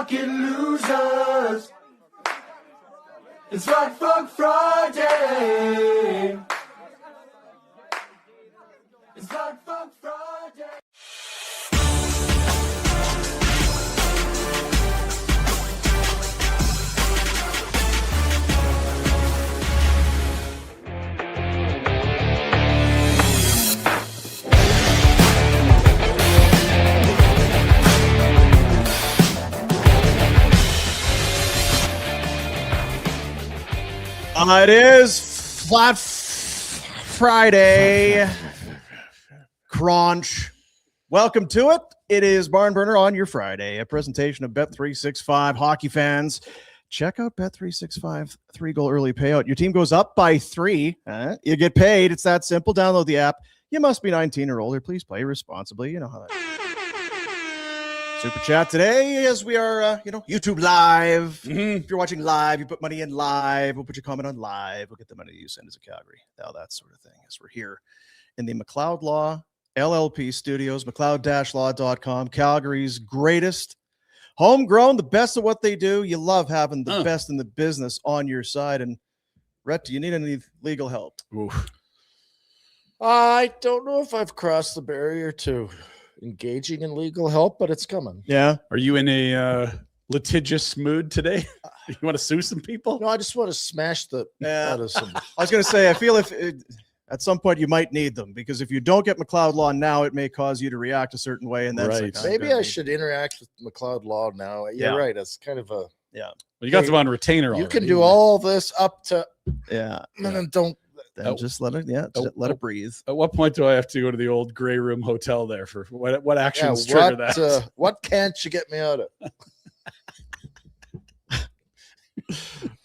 fucking losers. It's Rock Fuck Friday. It's Rock Fuck Friday. It is Flat Friday. Crunch. Welcome to it. It is Barn Burner on your Friday, a presentation of Bet365. Hockey fans, check out Bet365 3-goal early payout. Your team goes up by 3. You get paid. It's that simple. Download the app. You must be 19 or older. Please play responsibly. You know how that is. Super chat today as we are, YouTube live. If you're watching live, you put money in live. We'll put your comment on live. We'll get the money you send as a Calgary. Now that sort of thing. As we're here in the McLeod Law LLP studios, McLeod-law.com, Calgary's greatest homegrown, the best of what they do. You love having the best in the business on your side. And Rhett, do you need any legal help? Oof. I don't know if I've crossed the barrier to engaging in legal help, but it's coming. Yeah. Are you in a litigious mood today? You want to sue some people? No, I just want to smash the out of some. I was going to say, I feel at some point you might need them, because if you don't get McLeod Law now, it may cause you to react a certain way. And that's right. Maybe I should interact with McLeod Law now. You're right. It's kind of a Well, you got them on retainer already. You can do all this up to and then don't. Then just let it, let it breathe. At what point do I have to go to the old gray room hotel there for what actions trigger that? What can't you get me out of?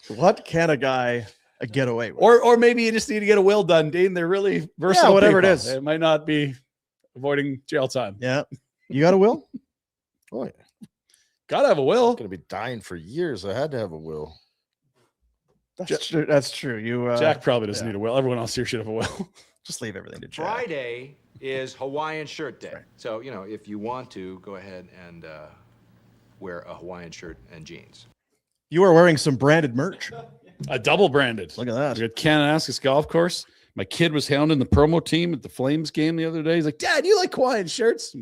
What can a guy get away with? Or maybe you just need to get a will done, Dean. They're really versatile. Whatever people. it is. It might not be avoiding jail time. Yeah. You got a will? Oh, yeah. Gotta have a will. I'm going to be dying for years. I had to have a will. That's true. That's true. You Jack probably doesn't need a will. Everyone else here should have a will. Just leave everything to Jack. Friday is Hawaiian shirt day. Right. So, if you want to, go ahead and wear a Hawaiian shirt and jeans. You are wearing some branded merch. A double branded. Look at that. At Kananaskis Golf Course. My kid was hounding the promo team at the Flames game the other day. He's like, Dad, you like Hawaiian shirts?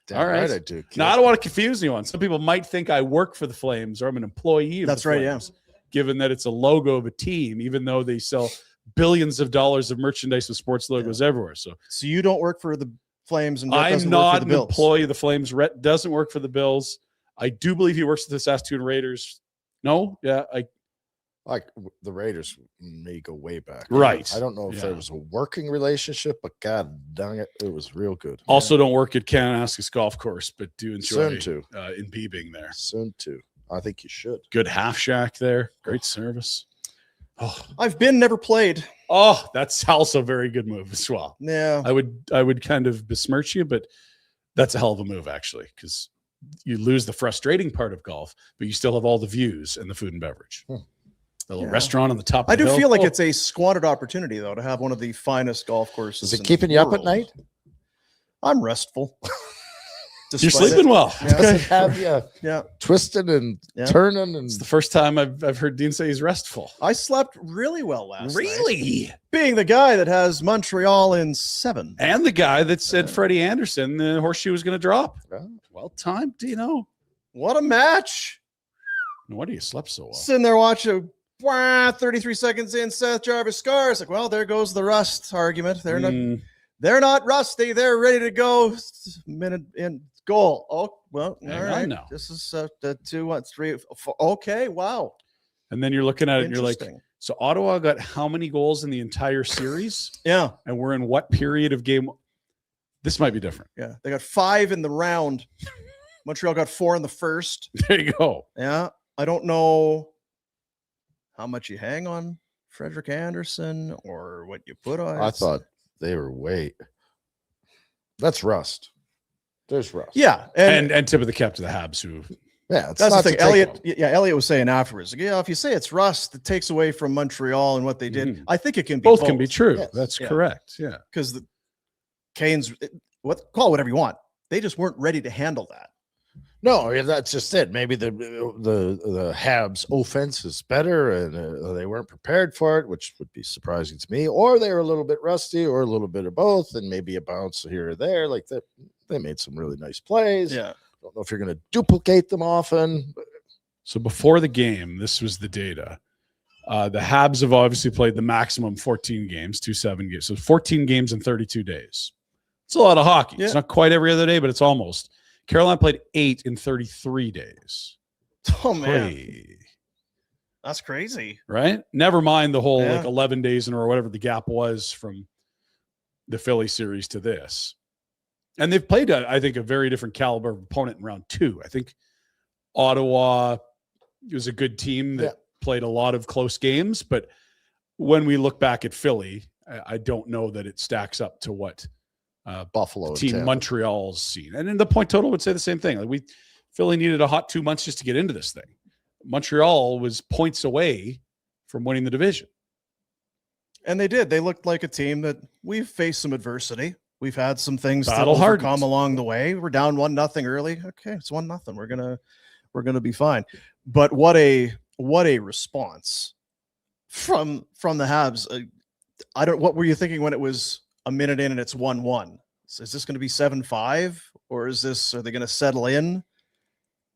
Damn all right, I do. Kid. Now, I don't want to confuse anyone. Some people might think I work for the Flames or I'm an employee of the Flames. Yeah. Given that it's a logo of a team, even though they sell billions of dollars of merchandise with sports logos everywhere. So you don't work for the Flames, and I'm not an employee of the Flames. Rhett doesn't work for the Bills. I do believe he works for the Saskatoon Raiders. No, yeah, like the Raiders may go way back. Right. I don't know if there was a working relationship, but God dang it, it was real good. Also, don't work at Kananaskis Golf Course, but do enjoy in being there. Soon too. I think you should. Good half shack there. Great service. Oh, I've been, never played. Oh, that's also a very good move as well. Yeah. I would kind of besmirch you, but that's a hell of a move actually, because you lose the frustrating part of golf, but you still have all the views and the food and beverage. The little restaurant on the top. I do feel like it's a squandered opportunity though to have one of the finest golf courses. Is it keeping you up at night? I'm restful. You're sleeping well. Does it have you twisting and turning? And it's the first time I've heard Dean say he's restful. I slept really well last night. Really? Being the guy that has Montreal in 7. And the guy that said Freddie Anderson, the horseshoe was going to drop. Well timed, Dino. What a match. No wonder you slept so well. Sitting there watching 33 seconds in, Seth Jarvis scars. Like, well, there goes the rust argument. They're not rusty. They're ready to go. Minute in goal. Oh, well, all right. No. This is 2, 1, 3, 4. Okay, wow. And then you're looking at it and you're like, so Ottawa got how many goals in the entire series? Yeah. And we're in what period of game? This might be different. Yeah. They got 5 in the round. Montreal got 4 in the first. There you go. Yeah. I don't know how much you hang on Frederick Anderson or what you put on. I thought they were that's rust. There's rust. Yeah. And tip of the cap to the Habs who. Yeah, that's the thing. Elliot was saying afterwards, if you say it's rust, it takes away from Montreal and what they did. I think it can be both can be true. Yes. That's correct. Yeah. Because the Canes, call it whatever you want. They just weren't ready to handle that. No, yeah, that's just it. Maybe the Habs offense is better, and they weren't prepared for it, which would be surprising to me. Or they were a little bit rusty, or a little bit of both, and maybe a bounce here or there. Like that, they made some really nice plays. Yeah. Don't know if you're going to duplicate them often. So before the game, this was the data. The Habs have obviously played the maximum 14 games, 2-7 games. So 14 games in 32 days. It's a lot of hockey. Yeah. It's not quite every other day, but it's almost. Carolina played 8 in 33 days. Oh, man. Hey. That's crazy. Right? Never mind the whole Yeah. like 11 days in or whatever the gap was from the Philly series to this. And they've played, I think, a very different caliber of opponent in round 2. I think Ottawa was a good team that played a lot of close games. But when we look back at Philly, I don't know that it stacks up to what Buffalo team Tampa. Montreal's seen. And then the point total would say the same thing. Like Philly needed a hot 2 months just to get into this thing. Montreal was points away from winning the division. And they did. They looked like a team that we've faced some adversity. We've had some things to Battle hardened. overcome along the way. We're down 1-0 early. Okay, it's 1-0. We're gonna be fine. But what a response from the Habs. What were you thinking when it was a minute in and it's 1-1? Is this going to be 7-5, or are they going to settle in?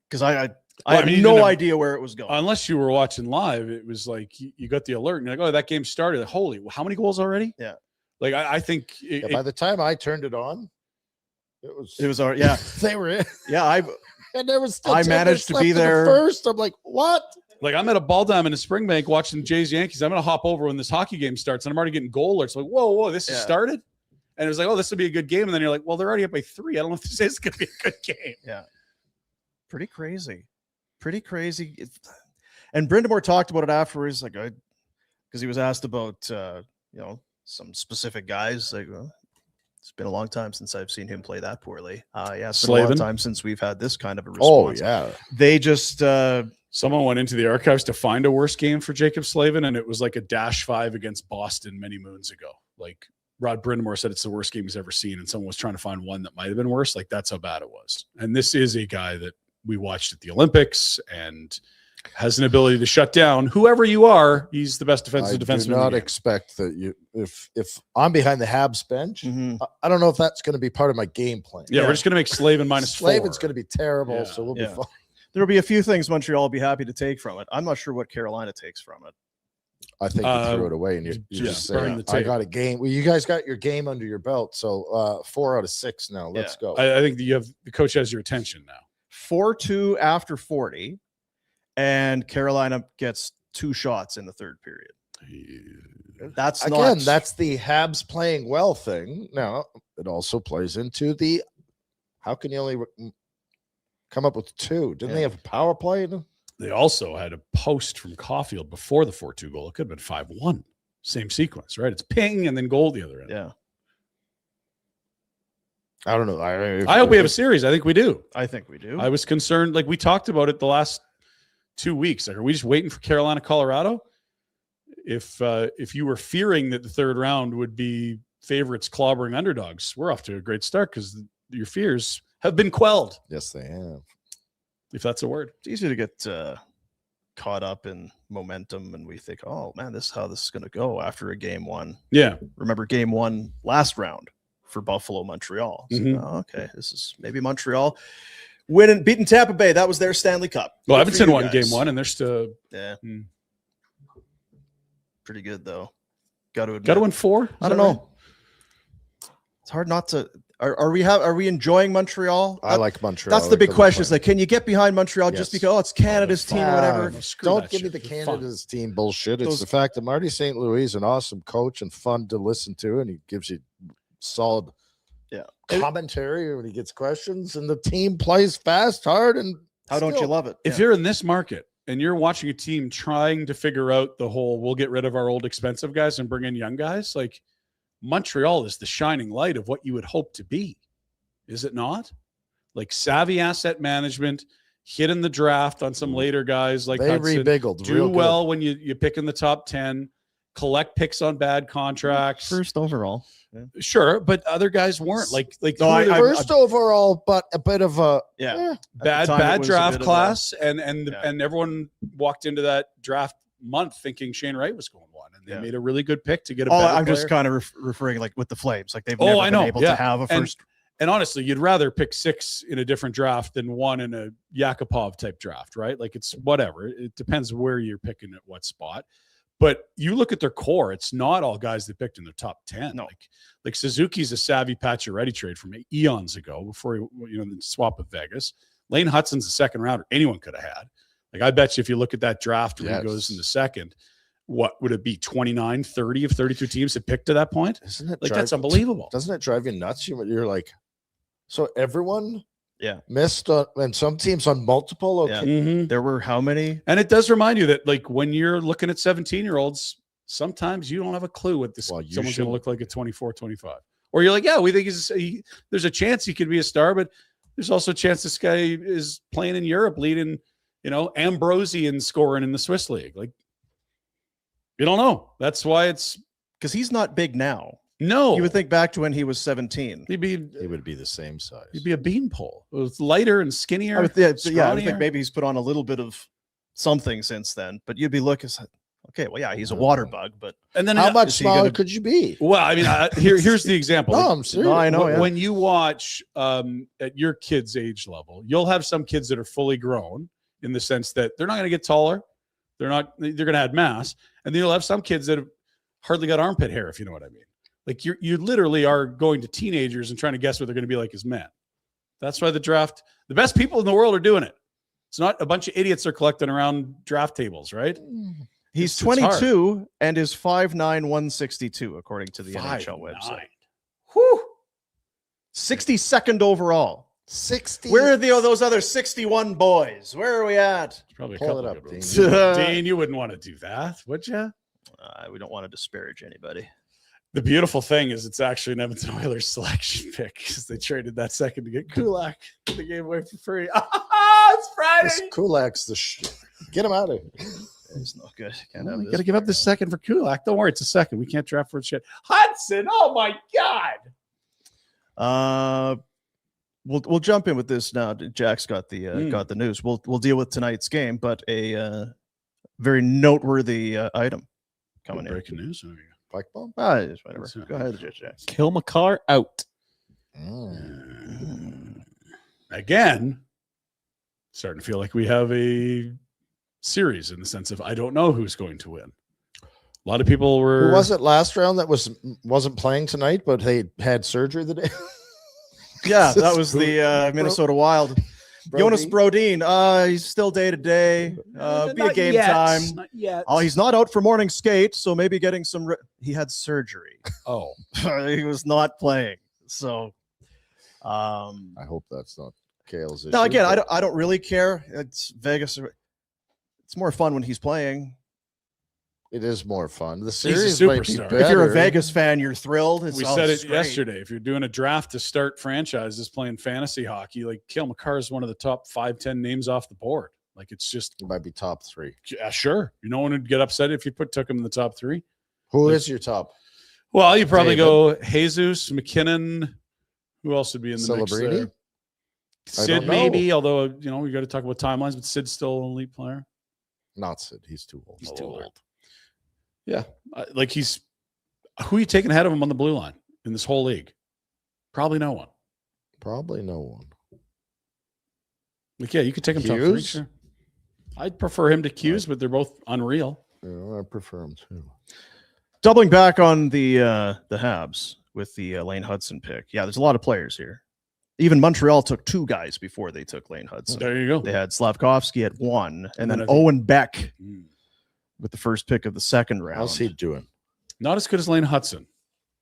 Because I have no idea where it was going. Unless you were watching live, it was like you got the alert and you're like, oh, that game started. Holy, how many goals already? Yeah. Like I think By the time I turned it on, it was already, yeah. They were in. Yeah, And there was still I 10 managed to minutes be left in the there. first. I'm like, what? like I'm at a ball diamond in Springbank watching Jays Yankees. I'm gonna hop over when this hockey game starts, and I'm already getting goal alerts. Like, whoa, this has started. And it was like, oh, this will be a good game. And then you're like, well, they're already up by 3. I don't know if this is going to be a good game. Yeah. Pretty crazy. And Brindamore talked about it afterwards, like, because he was asked about, some specific guys. Like, well, it's been a long time since I've seen him play that poorly. It's been a long time since we've had this kind of a response. Oh, yeah. They just, someone went into the archives to find a worse game for Jacob Slavin, and it was like a -5 against Boston many moons ago. Like, Rod Brindamore said it's the worst game he's ever seen, and someone was trying to find one that might have been worse. Like, that's how bad it was. And this is a guy that we watched at the Olympics and has an ability to shut down whoever you are. He's the best defensive defenseman. I do not expect that if I'm behind the Habs bench, mm-hmm. I don't know if that's going to be part of my game plan. Yeah, we're just going to make Slavin -4. Slavin's going to be terrible, so we'll be fine. There'll be a few things Montreal will be happy to take from it. I'm not sure what Carolina takes from it. I think you threw it away and you just say, I got a game. Well, you guys got your game under your belt. So 4 out of 6 now. Let's go. I think the coach has your attention now. 4-2 after 40, and Carolina gets 2 shots in the third period. That's the Habs playing well thing. Now, it also plays into the how can you only come up with 2? Didn't they have a power play? They also had a post from Caulfield before the 4-2 goal. It could have been 5-1. Same sequence, right? It's ping and then goal the other end. Yeah. I don't know. I hope we have a series. I think we do. I think we do. I was concerned. Like, we talked about it the last 2 weeks. Like, are we just waiting for Carolina, Colorado? If you were fearing that the third round would be favorites clobbering underdogs, we're off to a great start because your fears have been quelled. Yes, they have. If that's a word. It's easy to get caught up in momentum, and we think, oh, man, this is how this is going to go after a game 1. Yeah. Remember game 1 last round for Buffalo, Montreal. So, okay, this is maybe Montreal beating Tampa Bay. That was their Stanley Cup. Well, Everton won game 1, and they're still pretty good though. Got to win 4. I don't know. It's hard not to. Are we enjoying Montreal? I like Montreal. That's the big question. Is like, can you get behind Montreal just because it's Canada's team or whatever? Don't give me the Canada's team bullshit. It's the fact that Marty St. Louis is an awesome coach and fun to listen to, and he gives you solid commentary when he gets questions, and the team plays fast, hard, and how don't you love it? If you're in this market and you're watching a team trying to figure out the whole, we'll get rid of our old expensive guys and bring in young guys, like, Montreal is the shining light of what you would hope to be. Is it not? Like, savvy asset management, hit in the draft on some later guys like they Hutson, rebiggled. do well when you pick in the top 10, collect picks on bad contracts. First overall. Sure, but other guys weren't like No, who are the First overall, but a bit of a Yeah. bad time, it was a draft bit of class, Yeah. and everyone walked into that draft month thinking Shane Wright was going one, and they made a really good pick to get a better I'm player. just kind of referring like with the Flames, like they've Oh, never I been know. able Yeah. to have a first. And honestly, you'd rather pick 6 in a different draft than 1 in a Yakupov type draft, right? Like it's whatever. It depends where you're picking at what spot. But you look at their core, it's not all guys they picked in their top 10. No. Like Suzuki's a savvy Pacioretty trade from eons ago before he, the swap with Vegas. Lane Hutson's a second rounder anyone could have had. Like I bet you if you look at that draft where he goes in the second, what would it be? 29, 30 of 32 teams that picked to that point? Isn't it Like that's unbelievable. Doesn't it drive you nuts? You're like, so everyone Yeah. missed on, and some teams on multiple. Okay. Yeah. Mhm. There were how many? And it does remind you that, like, when you're looking at 17-year-olds, sometimes you don't have a clue what this Well, you someone's going should. to look like at 24, 25. Or you're like, yeah, we think there's a chance he could be a star, but there's also a chance this guy is playing in Europe, leading, Ambrosian scoring in the Swiss league. Like, you don't know. That's why it's Because he's not big now. no. You would think back to when he was 17. He would be the same size. He'd be a beanpole. It was lighter and skinnier. I would, I would scrawnier. think maybe he's put on a little bit of something since then. But you'd be looking, okay, well, yeah, he's a water bug, but And then How much is he smaller gonna- could you be? Well, I mean, here's the example. No, I'm serious. No, I know. Yeah. When you watch at your kid's age level, you'll have some kids that are fully grown in the sense that they're not going to get taller. They're going to add mass. And then you'll have some kids that have hardly got armpit hair, if you know what I mean. Like you literally are going to teenagers and trying to guess what they're going to be like as men. That's why the best people in the world are doing it. It's not a bunch of idiots are collecting around draft tables, right? he's It's 22 and is 5'9", 162, according to the NHL 5'9". website. Whew. 62nd overall. 60. Where are those other 61 boys? Where are we at? Probably a Pull couple it up, of Dean. them. Dean, you wouldn't want to do that, would you? We don't want to disparage anybody. The beautiful thing is it's actually an Edmonton Oilers selection pick because they traded that second to get Kulak. They gave away for free. It's Friday. This Kulak's get him out of here. It's not good. Can't You have got to this. give up the second for Kulak. Don't worry, it's a second. We can't draft for shit. Hutson, oh my God. We'll jump in with this now. Jack's got the news. We'll deal with tonight's game, but a very noteworthy item coming in. Breaking news. Oh, Pike bomb? Just whatever. That's- Go ahead, Jack. Cale Makar out. Again, starting to feel like we have a series in the sense of I don't know who's going to win. A lot of people were. Who was it last round that wasn't playing tonight, but they had surgery the day? Yeah, that was the Minnesota Wild. Jonas Brodin, he's still day to day. Be a Not game yet. time. Not yet. Oh, he's not out for morning skate, so maybe getting some. He had surgery. Oh, He was not playing. So, I hope that's not Cale's issue. now again, but I don't really care. It's Vegas. It's more fun when he's playing. it is more fun. The a series might be superstar. better. If you're a Vegas fan, you're thrilled. we said it yesterday. If you're doing a draft to start franchises playing fantasy hockey, like Cale Makar is one of the top 5-10 names off the board. Like it's just It might be top 3. sure. No one would get upset if you took him in the top 3. Who is your top? Well, you probably David. go Jesus, McKinnon. Who else would be in the mix Celebrini? there? I Sid don't know. maybe, although we got to talk about timelines, but Sid's still an elite player. Not Sid. He's too old. He's too old. Yeah, like who are you taking ahead of him on the blue line in this whole league? Probably no one. Probably no one. Like, yeah, you could take him top 3. Hughes? Sure. I'd prefer him to Hughes, but they're both unreal. Yeah, I prefer him too. Doubling back on the Habs with the Lane Hutson pick. Yeah, there's a lot of players here. Even Montreal took 2 guys before they took Lane Hutson. There you go. They had Slavkovsky at 1, and then then I think- Owen Beck Mm. with the first pick of the second round. How's he doing? Not as good as Lane Hutson.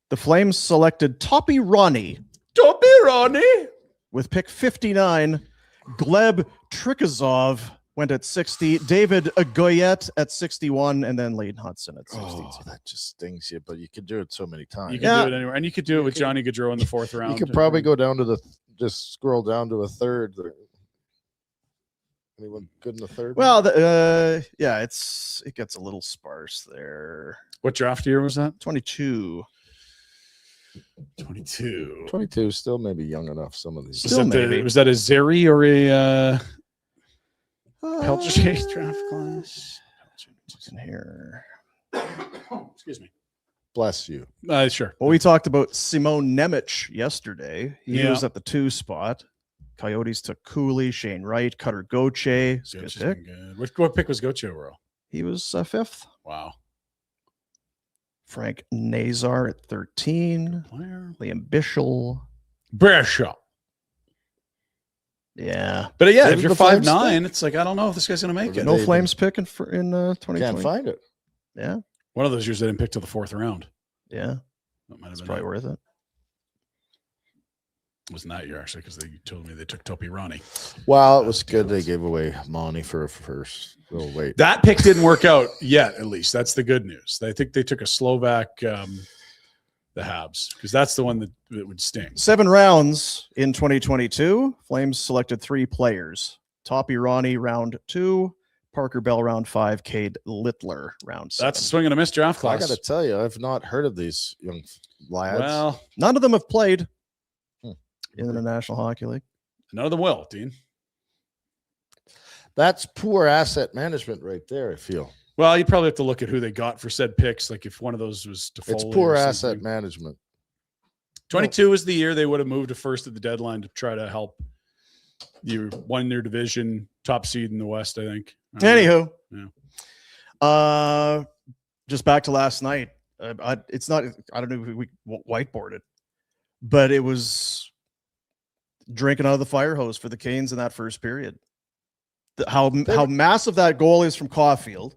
The Flames selected Toppy Ronnie Don't be Ronnie. with pick 59. Gleb Trikazov went at 60. David Goyette at 61, and then Lane Hutson at 62. Oh, that just stings you, but you can do it so many times. You can do it anywhere, and you could do it with Johnny Gaudreau in the 4th round. You could probably go down to just scroll down to a third Anyone good in the third? Well, yeah, it gets a little sparse there. What draft year was that? 22. 22. 22, still maybe young enough. Some of these. Still maybe. Was that a Zeri or a Pelche draft class? What's in here? Excuse me. Bless you. Sure. Well, we talked about Simone Nemec yesterday. He Yeah. was at the 2 spot. Coyotes took Cooley, Shane Wright, Cutter Goche. It's a good Goche's pick. been good. What pick was Goche overall? He was 5th. Wow. Frank Nazar at 13. Player. Liam Bischel. Brescia. Yeah. But yeah, Did if you're the Flames 5'9", it's like, I don't know if this guy's going to make it. No They Flames pick in 2020. Can't find it. Yeah. One of those years they didn't pick till the 4th round. Yeah. That might have It's been probably it. worth it. It wasn't that year, actually, because they told me they took Topi Ronnie. Well, it was good. They gave away Monty for a first. Oh, wait. That pick didn't work out yet, at least. That's the good news. I think they took a Slovak, the Habs, because that's the one that would sting. 7 rounds in 2022. Flames selected 3 players. Topi Ronnie, round 2. Parker Bell, round 5. Cade Littler, round 7. That's a swing and a miss draft I class. got to tell you, I've not heard of these young lads. Well, None of them have played Hmm. in the National Hockey League. none of them will, Dean. That's poor asset management right there, I feel. Well, you probably have to look at who they got for said picks. Like if one of those was Toffoli It's poor or asset something. management. 22 was the year they would have moved to first at the deadline to try to help you won their division, top seed in the West, I think. Anywho, Yeah. Just back to last night. It's not. I don't know if we whiteboarded, but it was drinking out of the fire hose for the Canes in that first period. How massive that goal is from Caulfield.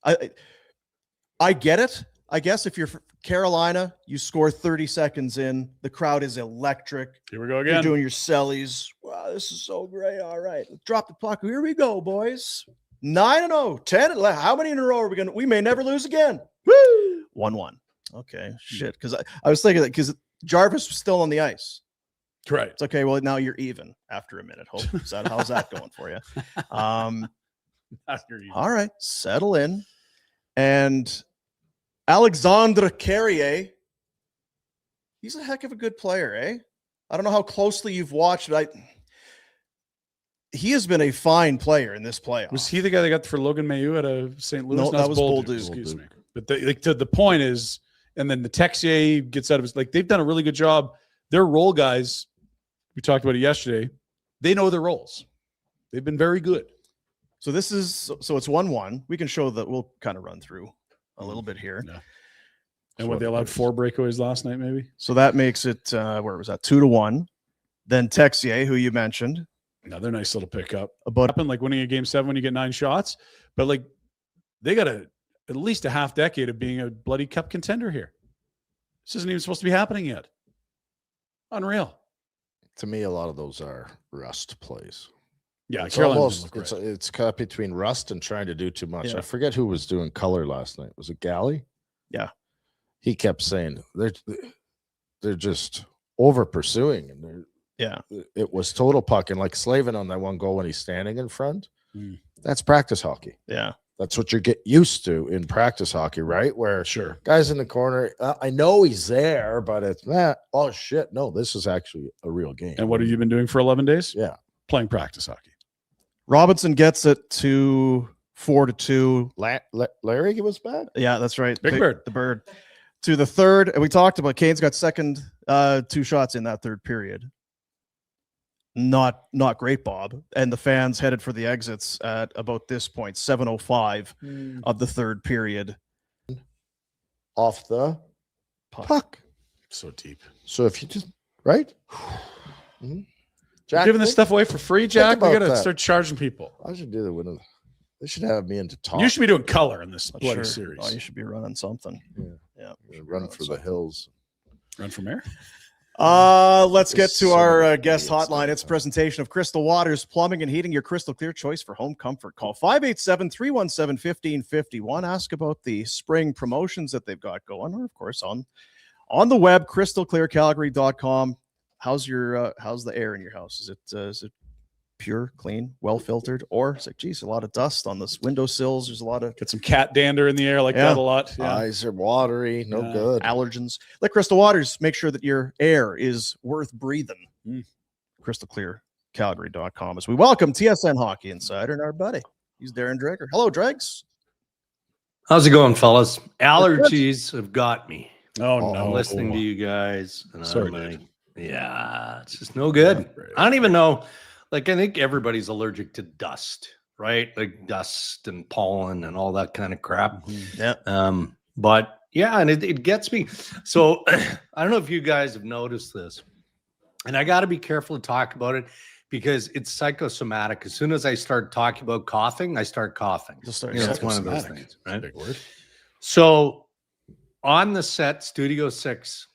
I get it. I guess if you're Carolina, you score 30 seconds in, the crowd is electric. Here we go You're again. doing your sellies. Wow, this is so great. All right, let's drop the puck. Here we go, boys. 9-0, 10. How many in a row are we going to? We may never lose again. Woo! 1-1. Okay, shit. Because I was thinking that because Jarvis was still on the ice. Right. It's okay. Well, now you're even after a minute. How's that going for you? All right, settle in. And Alexandre Carrier, he's a heck of a good player, eh? I don't know how closely you've watched, but he has been a fine player in this playoff. Was he the guy that got for Logan Mailloux at a St. Louis? No, that was Bolduc. Bolduc. Excuse me. But the point is, and then the Texier gets out of his, like, they've done a really good job. Their role guys, we talked about it yesterday, they know their roles. They've been very good. So it's 1-1. We can show that. We'll kind of run through a little bit here. Yeah. And what, they allowed 4 breakaways last night, maybe? So that makes it, where was that? 2-1. Then Texier, who you mentioned. Another nice little pickup. About Happened like winning a game 7 when you get 9 shots. But like they got at least a half decade of being a bloody cup contender here. This isn't even supposed to be happening yet. Unreal. To me, a lot of those are rust plays. Yeah, It's Carolina almost didn't look right. it's caught between rust and trying to do too much. Yeah. I forget who was doing color last night. Was it Galley? Yeah. He kept saying they're just over pursuing, and it was total puck. And like Slavin on that one goal when he's standing in front, that's practice hockey. Yeah. That's what you get used to in practice hockey, right? Where Sure. guys in the corner, I know he's there, but it's not. Oh shit! No, this is actually a real game. And what have you been doing for 11 days? Yeah, Playing practice hockey. Robinson gets it to 4-2. Larry was back. Yeah, that's right. Big Bird. The Bird. To the third. And we talked about Canes got second, 2 shots in that third period. Not great, Bob. And the fans headed for the exits at about this point, 7:05 of the third period. Off the puck. So deep. So if you just right, Mhm. You're Jack, giving this stuff away for free, Jack? We about got to that. start charging people. I should do the winner. They should have me into talk. You should be doing color in this bloody Sure. series. Oh, you should be running something. Yeah. Yeah. Run for the hills. Run from air. Let's get to So our many guest idiots hotline. there. It's a presentation of Crystal Waters Plumbing and Heating, your crystal clear choice for home comfort. Call 587-317-1551. Ask about the spring promotions that they've got going, or of course on the web, crystalclearcalgary.com. How's the air in your house? Is it pure, clean, well filtered, or it's like, geez, a lot of dust on this windowsills. There's a lot of Get some cat dander in the air like that a lot. Yeah. Eyes are watery, no good. allergens. Like Crystal Waters, make sure that your air is worth breathing. Crystal Clear Calgary.com as we welcome TSN Hockey Insider and our buddy. He's Darren Dreger. Hello, Dregs. How's it going, fellas? Allergies have got me. Oh, no. I'm listening to you guys. And Sorry, I'm like, yeah, it's just no good. I don't even know. Like, I think everybody's allergic to dust, right? Like dust and pollen and all that kind of crap. Yeah. But yeah, and it gets me. So I don't know if you guys have noticed this, and I got to be careful to talk about it because it's psychosomatic. As soon as I start talking about coughing, I start coughing. Just start It's one of those psychosomatic. things, right? Big word. So on the set, Studio 6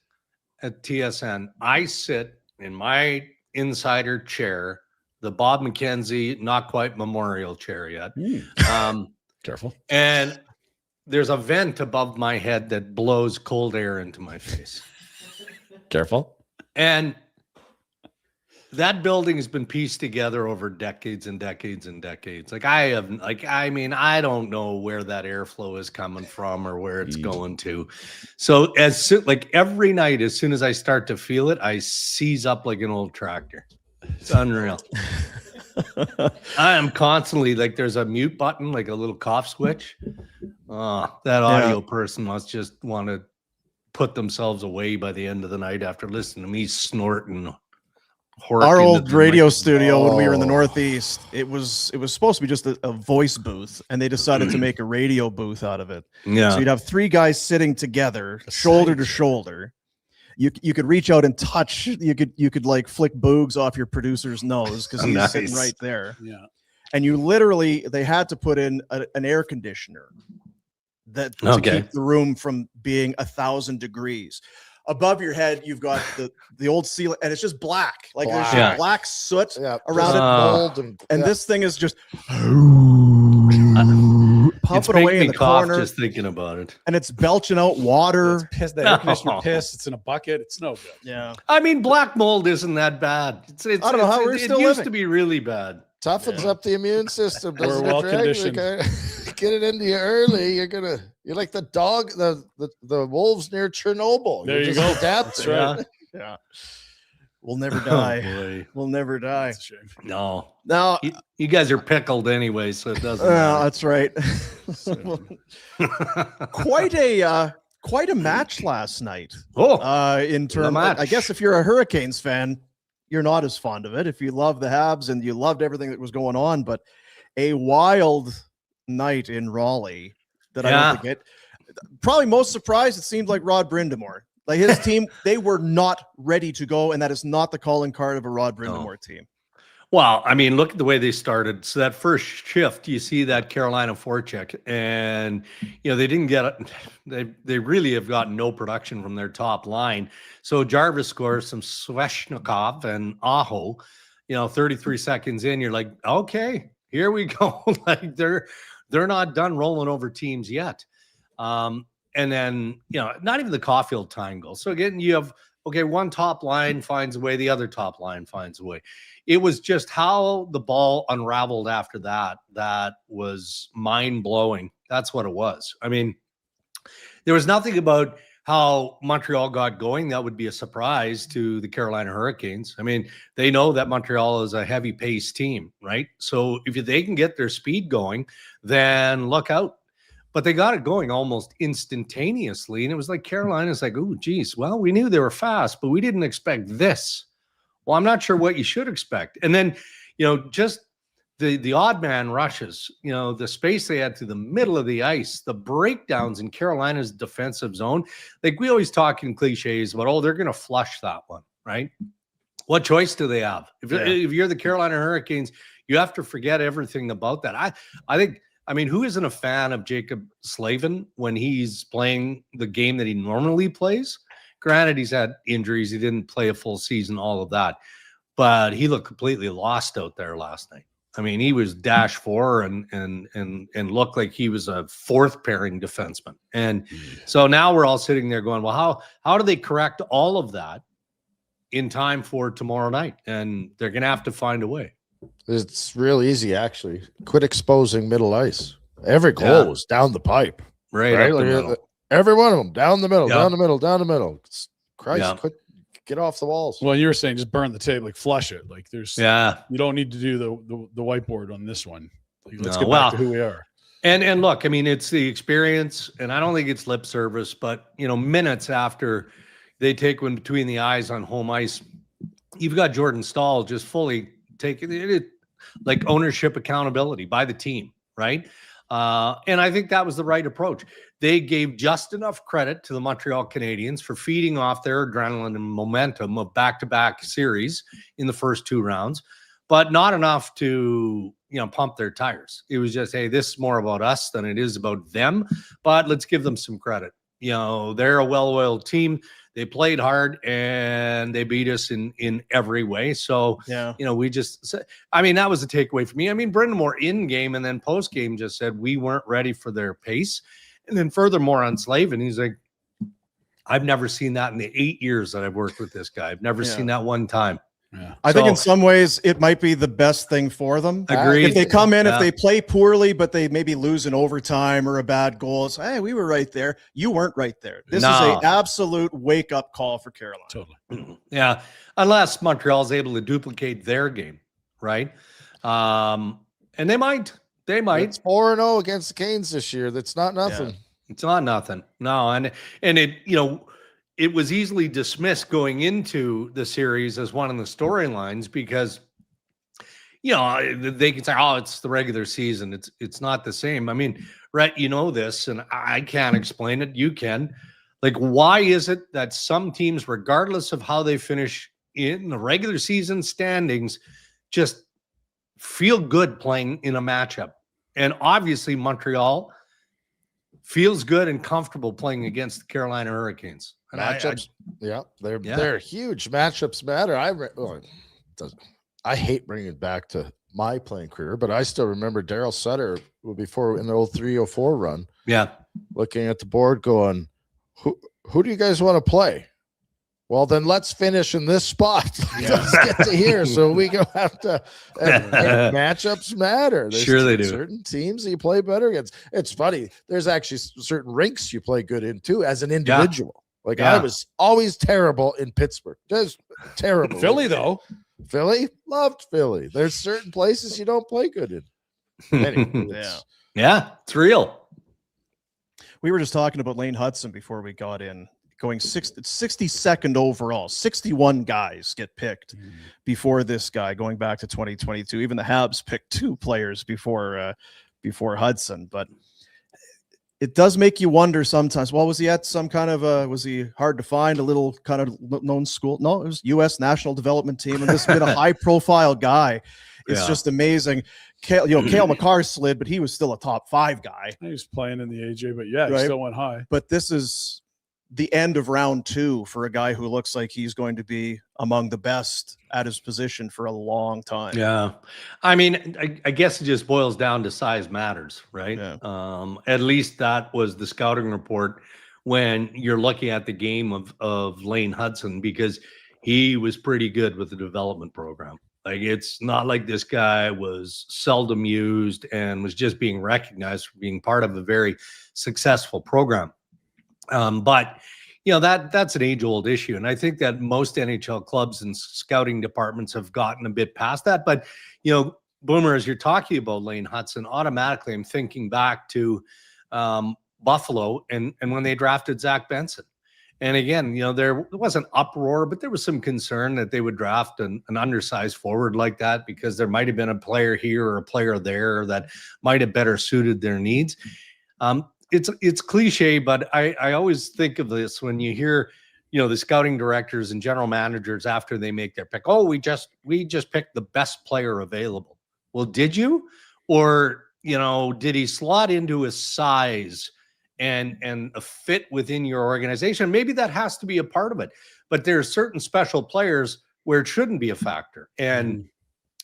at TSN, I sit in my insider chair, the Bob McKenzie not quite memorial chair yet. Careful. And there's a vent above my head that blows cold air into my face. Careful. And that building has been pieced together over decades and decades and decades. Like I don't know where that airflow is coming from or where it's going to. So like every night, as soon as I start to feel it, I seize up like an old tractor. It's unreal. I am constantly like, there's a mute button, like a little cough switch. That audio person must just want to put themselves away by the end of the night after listening to me snorting. Our old radio studio when we were in the Northeast, it was supposed to be just a voice booth, and they decided to make a radio booth out of it. Yeah. So you'd have three guys sitting together, shoulder to shoulder. You could reach out and touch. You could like flick boogs off your producer's nose because he's sitting right there. Yeah. And you literally, they had to put in an air conditioner to keep the room from being 1,000 degrees. Above your head, you've got the old ceiling, and it's just black. Like there's just black soot around it. Mold and this thing is just It's pumping away in the cough corner, just thinking about it. and it's belching out water. Piss, the air conditioner piss. It's in a bucket. It's no good. Yeah, I mean, black mold isn't that bad. It's I don't know how we're still It used living. to be really bad. toughens up the immune system. We're doesn't well it, Dreg? conditioned. Get it into you early. You're like the dog, the wolves near Chernobyl. There you just go. adapt. That's right. yeah. We'll never die. Boy. We'll never die. That's a shame. No. No, You guys are pickled anyway, so it doesn't well, matter. that's right. quite a match last night. In terms, match. I guess if you're a Hurricanes fan, you're not as fond of it. If you love the Habs and you loved everything that was going on, but a wild night in Raleigh that I don't think probably most surprised. It seemed like Rod Brindamore, like his team, they were not ready to go, and that is not the calling card of a Rod Brindamore team. Well, I mean, look at the way they started. So that first shift, you see that Carolina forecheck, and they didn't get it. They really have gotten no production from their top line. So Jarvis scores some Sveshnikov and Aho. 33 seconds in, you're like, okay, here we go. Like they're not done rolling over teams yet. And then not even the Caulfield tying goal. So again, you have one top line finds a way, the other top line finds a way. It was just how the ball unraveled after that was mind-blowing. That's what it was. I mean, there was nothing about how Montreal got going that would be a surprise to the Carolina Hurricanes. I mean, they know that Montreal is a heavy-paced team, right? So if they can get their speed going, then look out. But they got it going almost instantaneously. And it was like Carolina's like, oh, geez, well, we knew they were fast, but we didn't expect this. Well, I'm not sure what you should expect. And then, just the odd man rushes, the space they had through the middle of the ice, the breakdowns in Carolina's defensive zone. Like we always talk in cliches about, they're going to flush that one, right? What choice do they have? If you're the Carolina Hurricanes, you have to forget everything about that. I think, who isn't a fan of Jacob Slavin when he's playing the game that he normally plays? Granted, he's had injuries. He didn't play a full season, all of that. But he looked completely lost out there last night. I mean, he was -4 and looked like he was a fourth pairing defenseman. And so now we're all sitting there going, well, how do they correct all of that in time for tomorrow night? And they're going to have to find a way. It's real easy, actually. Quit exposing middle ice. Every goal was down the pipe. Right up the middle. Every one of them down the middle, Yeah. down the middle, down the middle. Christ, Yeah. quit, get off the walls. Well, you were saying just burn the tape, like flush it. Like there's, Yeah. you don't need to do the whiteboard on this one. Like, let's No, get back to who we are. And look, I mean, it's the experience, and I don't think it's lip service, but minutes after they take one between the eyes on home ice, you've got Jordan Stahl just fully taking it, like ownership, accountability by the team, right? And I think that was the right approach. They gave just enough credit to the Montreal Canadiens for feeding off their adrenaline and momentum of back-to-back series in the first 2 rounds, but not enough to pump their tires. It was just, hey, this is more about us than it is about them, but let's give them some credit. They're a well-oiled team. They played hard and they beat us in every way. So, Yeah. We just, I mean, that was the takeaway for me. I mean, Brendan Moore in game and then post game just said we weren't ready for their pace. And then furthermore on Slavin, he's like, I've never seen that in the 8 years that I've worked with this guy. I've never seen that one time. Yeah. I think in some ways it might be the best thing for them. Agreed. If they come in, Yeah. if they play poorly, but they maybe lose in overtime or a bad goal, it's, hey, we were right there. You weren't right there. This is an absolute wake-up call for Carolina. Totally. Yeah. Unless Montreal is able to duplicate their game, right? And they might. It's 4-0 against the Canes this year. That's not nothing. Yeah. It's not nothing. No. And it, it was easily dismissed going into the series as one of the storylines because, they can say, oh, it's the regular season. It's not the same. I mean, Rhett, this, and I can't explain it. You can. Like, why is it that some teams, regardless of how they finish in the regular season standings, just feel good playing in a matchup? And obviously Montreal feels good and comfortable playing against the Carolina Hurricanes. And Matchups, they're huge. Matchups matter. I hate bringing it back to my playing career, but I still remember Daryl Sutter before in the 03-04 run. Yeah, looking at the board, going, "Who do you guys want to play?" Well, then let's finish in this spot. Let's get to here, so we go have to. And matchups matter. There's sure they do. Certain teams that you play better against. It's funny. There's actually certain rinks you play good in too, as an individual. Like I was always terrible in Pittsburgh. Just terrible. Philly, though. Philly? Loved Philly. There's certain places you don't play good in. Anyway, yeah, it's real. We were just talking about Lane Hutson before we got in, going 62nd overall. 61 guys get picked before this guy, going back to 2022. Even the Habs picked 2 players before Hudson, but it does make you wonder sometimes. Well, was he at some kind of was he hard to find, a little kind of known school? No, it was U.S. National Development Team, and this has been a high profile guy. It's just amazing. Cale Makar slid, but he was still a top 5 guy. He was playing in the AJ, but he still went high. But this is the end of round 2 for a guy who looks like he's going to be among the best at his position for a long time. Yeah. I mean, I guess it just boils down to size matters, right? Yeah. At least that was the scouting report when you're looking at the game of Lane Hutson, because he was pretty good with the development program. Like, it's not like this guy was seldom used and was just being recognized for being part of a very successful program. But that's an age-old issue, and I think that most NHL clubs and scouting departments have gotten a bit past that. But Boomer, as you're talking about Lane Hutson, automatically I'm thinking back to Buffalo and when they drafted Zach Benson. And again, there wasn't uproar, but there was some concern that they would draft an undersized forward like that because there might have been a player here or a player there that might have better suited their needs. It's cliche, but I always think of this when you hear, the scouting directors and general managers after they make their pick. Oh, we just picked the best player available. Well, did you? Or, did he slot into his size and a fit within your organization? Maybe that has to be a part of it. But there are certain special players where it shouldn't be a factor. And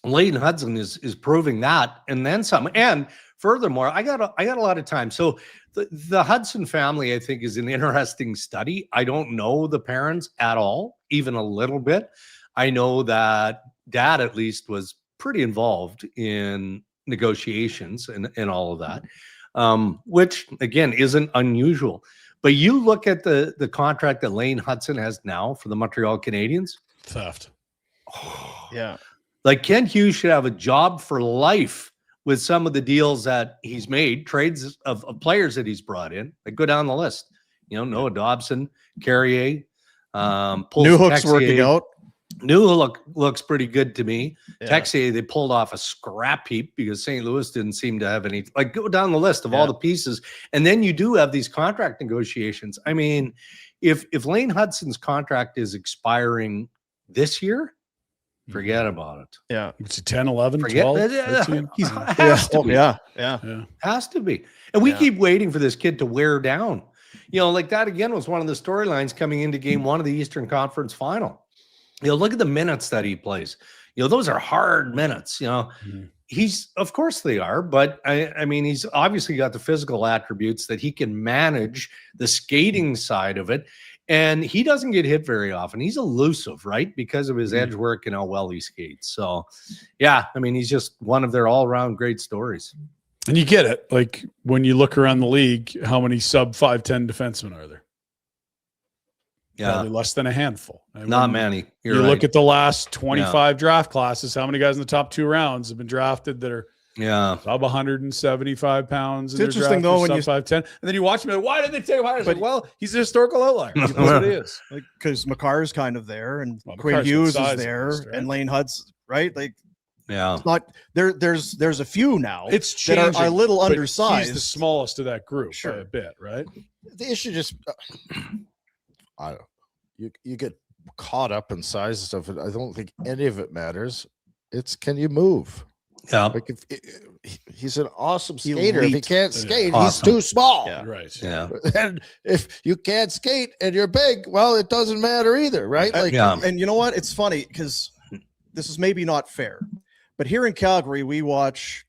Lane Hutson is proving that, and then some. And furthermore, I got a lot of time. So the Hutson family, I think, is an interesting study. I don't know the parents at all, even a little bit. I know that dad, at least, was pretty involved in negotiations and all of that, which again isn't unusual. But you look at the contract that Lane Hutson has now for the Montreal Canadiens. Theft. Yeah. Like Ken Hughes should have a job for life with some of the deals that he's made, trades of players that he's brought in. Like go down the list. Noah Dobson, Carrier, Newhook's working out. Newhook looks pretty good to me. Yeah. Texier, they pulled off a scrap heap because St. Louis didn't seem to have any. Like go down the list of all the pieces, and then you do have these contract negotiations. I mean, if Lane Hudson's contract is expiring this year, forget about it. Yeah. It's 10, 11, Forget 12, it. 13. Has to be. Yeah. Has to be. And we keep waiting for this kid to wear down. Like that again was one of the storylines coming into game one of the Eastern Conference Final. Look at the minutes that he plays. Those are hard minutes. He's, of course they are, but I mean, he's obviously got the physical attributes that he can manage the skating side of it. And he doesn't get hit very often. He's elusive, right? Because of his edge work and how well he skates. So, yeah, I mean, he's just one of their all-around great stories. And you get it. Like when you look around the league, how many sub 5'10" defensemen are there? Yeah. Probably less than a handful. Not many. You right. look at the last 25 draft classes, how many guys in the top 2 rounds have been drafted that are sub 175 pounds? It's interesting though when you 5'10", and then you watch him. Why did they take him higher? Like, well, he's a historical outlier. That's what he is. Like because Makar's kind of there, and Makar's Quinn Hughes got is there, size, right? and Lane Hutson, right? Like, yeah, it's not there. There's a few now. It's that changing, are a little but undersized. He's the smallest of that group by a bit, right? The issue just, I don't. You get caught up in size and stuff. And I don't think any of it matters. It's can you move? Yeah, like if he's an awesome skater. If he Elite. can't skate, Awesome. he's too small. Yeah. Right. yeah. And if you can't skate and you're big, well, it doesn't matter either, right? Like, Yeah. And you know what? It's funny because this is maybe not fair, but here in Calgary, we watch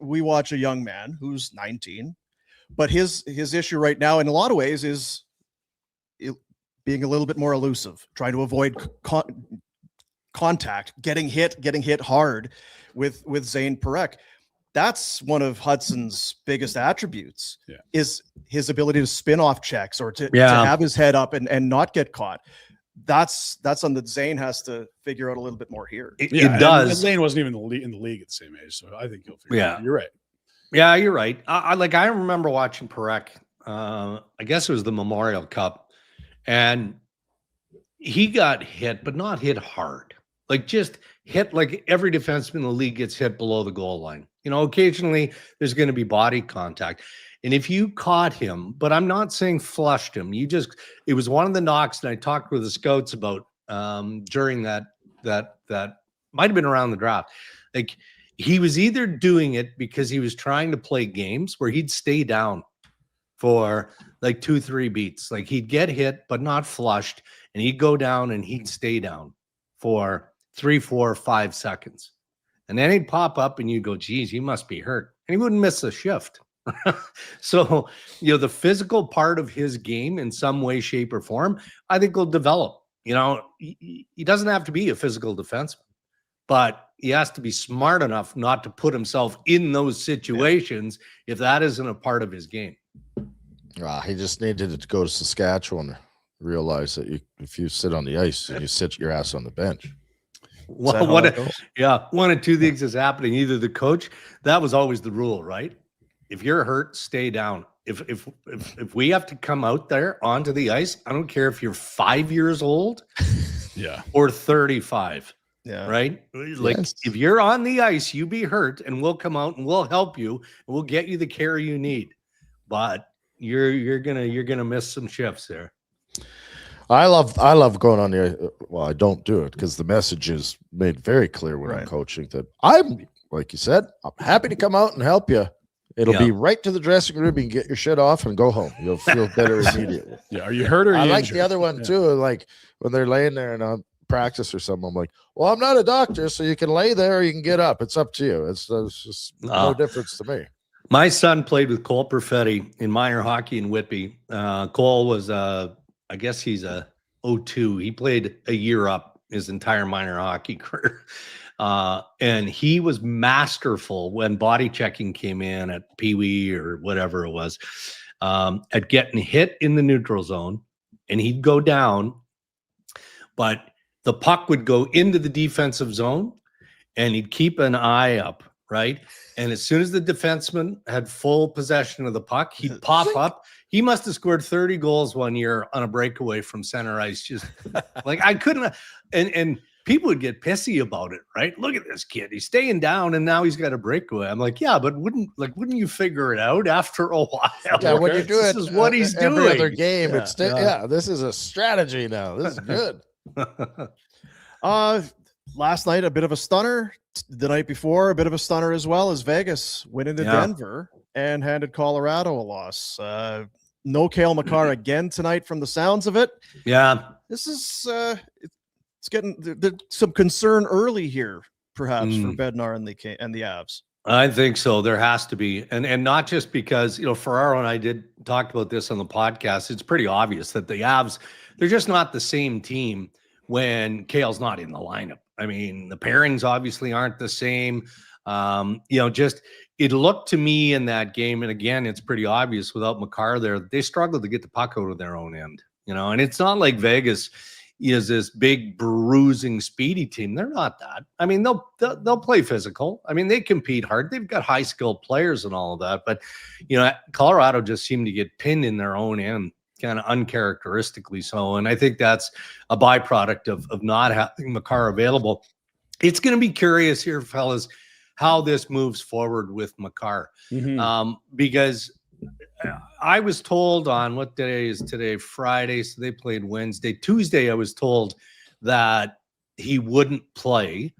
a young man who's 19, but his issue right now, in a lot of ways, is being a little bit more elusive, trying to avoid contact, getting hit hard with Zane Parekh. That's one of Hudson's biggest attributes, is his ability to spin off checks or to have his head up and not get caught. That's something that Zane has to figure out a little bit more here. It does. And Zane wasn't even in the league at the same age, so I think he'll figure it out. You're right. Yeah, you're right. I remember watching Parekh. I guess it was the Memorial Cup. And he got hit, but not hit hard. Like just hit like every defenseman in the league gets hit below the goal line. Occasionally there's going to be body contact. And if you caught him, but I'm not saying flushed him, it was one of the knocks, and I talked with the scouts about during that might have been around the draft. Like he was either doing it because he was trying to play games where he'd stay down for like 2-3 beats. Like he'd get hit, but not flushed, and he'd go down and he'd stay down for 3, 4, 5 seconds. And then he'd pop up and you'd go, geez, he must be hurt. And he wouldn't miss a shift. So, the physical part of his game in some way, shape, or form, I think will develop. He doesn't have to be a physical defenseman, but he has to be smart enough not to put himself in those situations if that isn't a part of his game. He just needed to go to Saskatchewan and realize that if you sit on the ice and you sit your ass on the bench. Well, one of two things is happening. Either the coach, that was always the rule, right? If you're hurt, stay down. If we have to come out there onto the ice, I don't care if you're 5 years old, or 35, right? Like if you're on the ice, you be hurt, and we'll come out and we'll help you, and we'll get you the care you need. But you're gonna miss some shifts there. I love going on the. Well, I don't do it because the message is made very clear when I'm coaching that I'm, like you said, I'm happy to come out and help you. It'll be right to the dressing room. You can get your shit off and go home. You'll feel better immediately. Yeah, are you hurt or are you I like injured? the other one too. Like when they're laying there and on practice or something, I'm like, well, I'm not a doctor, so you can lay there or you can get up. It's up to you. It's just no difference to me. My son played with Cole Perfetti in minor hockey in Whitby. Cole was, I guess he's a 02. He played a year up his entire minor hockey career. And he was masterful when body checking came in at Pee Wee or whatever it was, at getting hit in the neutral zone, and he'd go down, but the puck would go into the defensive zone and he'd keep an eye up, right? And as soon as the defenseman had full possession of the puck, he'd pop up. He must have scored 30 goals one year on a breakaway from center ice. Just like I couldn't, and people would get pissy about it, right? Look at this kid. He's staying down and now he's got a breakaway. I'm like, yeah, but wouldn't you figure it out after a while? Yeah, when you do This it, is what he's every doing. other game, Yeah, it's this is a strategy now. This is good. Last night, a bit of a stunner. The night before, a bit of a stunner as well, as Vegas went into Denver and handed Colorado a loss. No Cale Makar again tonight from the sounds of it. Yeah. This is it's getting there's some concern early here, perhaps, for Bednar and the Avs. I think so. There has to be. And not just because, Ferraro and I talked about this on the podcast. It's pretty obvious that the Avs, they're just not the same team when Cale's not in the lineup. I mean, the pairings obviously aren't the same. Just it looked to me in that game, and again, it's pretty obvious without Makar there, they struggled to get the puck out of their own end, and it's not like Vegas is this big bruising speedy team. They're not that. I mean, they'll play physical. I mean, they compete hard. They've got high skilled players and all of that, but Colorado just seemed to get pinned in their own end, kind of uncharacteristically so. And I think that's a byproduct of not having Makar available. It's going to be curious here, fellas, how this moves forward with Makar. Because I was told on what day is today? Friday. So they played Wednesday. Tuesday, I was told that he wouldn't play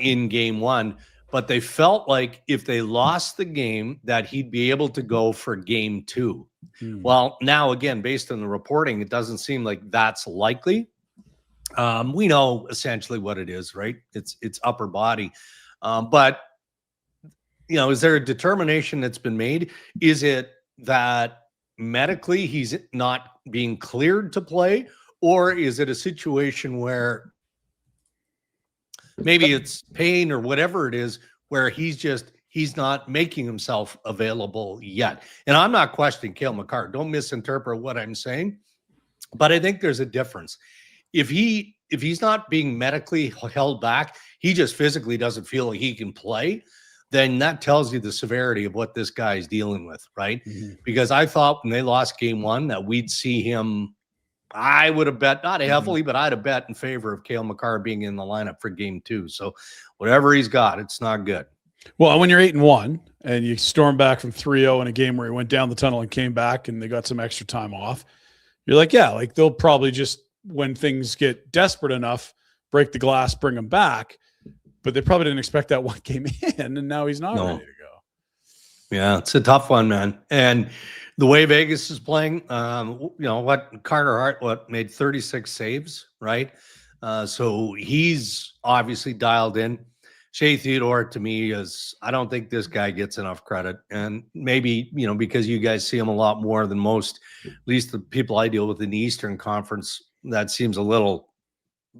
in game one, but they felt like if they lost the game that he'd be able to go for game two. Well, now again, based on the reporting, it doesn't seem like that's likely. We know essentially what it is, right? It's upper body. But is there a determination that's been made? Is it that medically he's not being cleared to play, or is it a situation where maybe it's pain or whatever it is, where he's not making himself available yet? And I'm not questioning Cale Makar. Don't misinterpret what I'm saying, but I think there's a difference. If he's not being medically held back, he just physically doesn't feel like he can play, then that tells you the severity of what this guy is dealing with, right? Because I thought when they lost game one that we'd see him, I would have bet, not heavily, but I'd have bet in favor of Cale Makar being in the lineup for game two. So whatever he's got, it's not good. Well, when you're 8-1 and you storm back from 3-0 in a game where he went down the tunnel and came back and they got some extra time off, you're like, yeah, like they'll probably just, when things get desperate enough, break the glass, bring him back. But they probably didn't expect that one came in, and now he's not ready to go. Yeah, it's a tough one, man. And the way Vegas is playing, what Carter Hart made 36 saves, right? So he's obviously dialed in. Shea Theodore, to me, I don't think this guy gets enough credit. And maybe, because you guys see him a lot more than most, at least the people I deal with in the Eastern Conference, that seems a little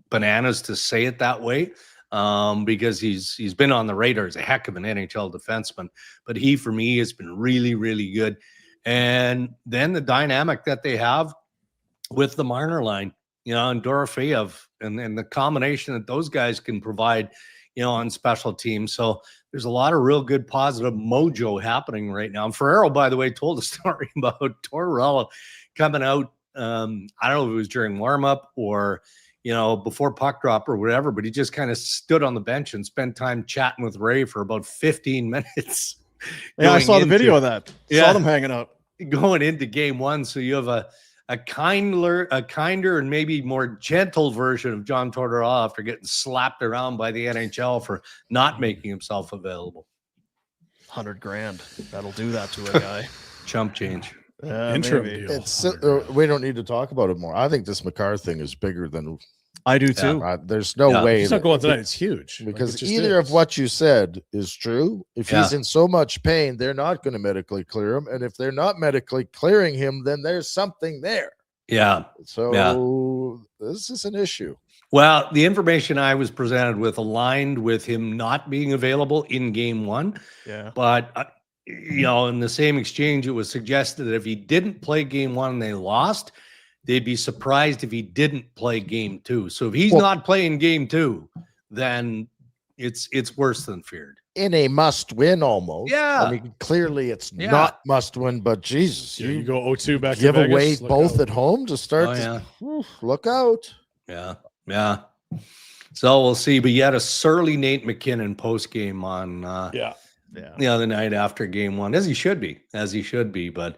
bananas to say it that way. Because he's been on the radar as a heck of an NHL defenseman, but he, for me, has been really, really good. And then the dynamic that they have with the Marner line, and Dorofeyev, and the combination that those guys can provide, on special teams. So there's a lot of real good positive mojo happening right now. And Ferraro, by the way, told a story about Tortorella coming out. I don't know if it was during warm-up or before puck drop or whatever, but he just kind of stood on the bench and spent time chatting with Ray for about 15 minutes. Yeah, I saw the video of that. Saw them hanging out. Going into game one. So you have a kinder and maybe more gentle version of John Tortorella after getting slapped around by the NHL for not making himself available. $100,000. That'll do that to a guy. Chump change. Intro maybe. deal. We don't need to talk about it more. I think this Makar thing is bigger than. I do too. There's no way. It's not going tonight. It's huge. Because either of what you said is true. If he's in so much pain, they're not going to medically clear him. And if they're not medically clearing him, then there's something there. Yeah. So this is an issue. Well, the information I was presented with aligned with him not being available in game one. Yeah. But, in the same exchange, it was suggested that if he didn't play game one and they lost, they'd be surprised if he didn't play game two. So if he's not playing game two, then it's worse than feared. In a must-win almost. Yeah. I mean, clearly it's not must-win, but Jesus. You go 0-2 back give to Vegas, away look both out. at home to start. Look out. Yeah. So we'll see. But you had a surly Nate McKinnon post-game on the other night after game one, as he should be. But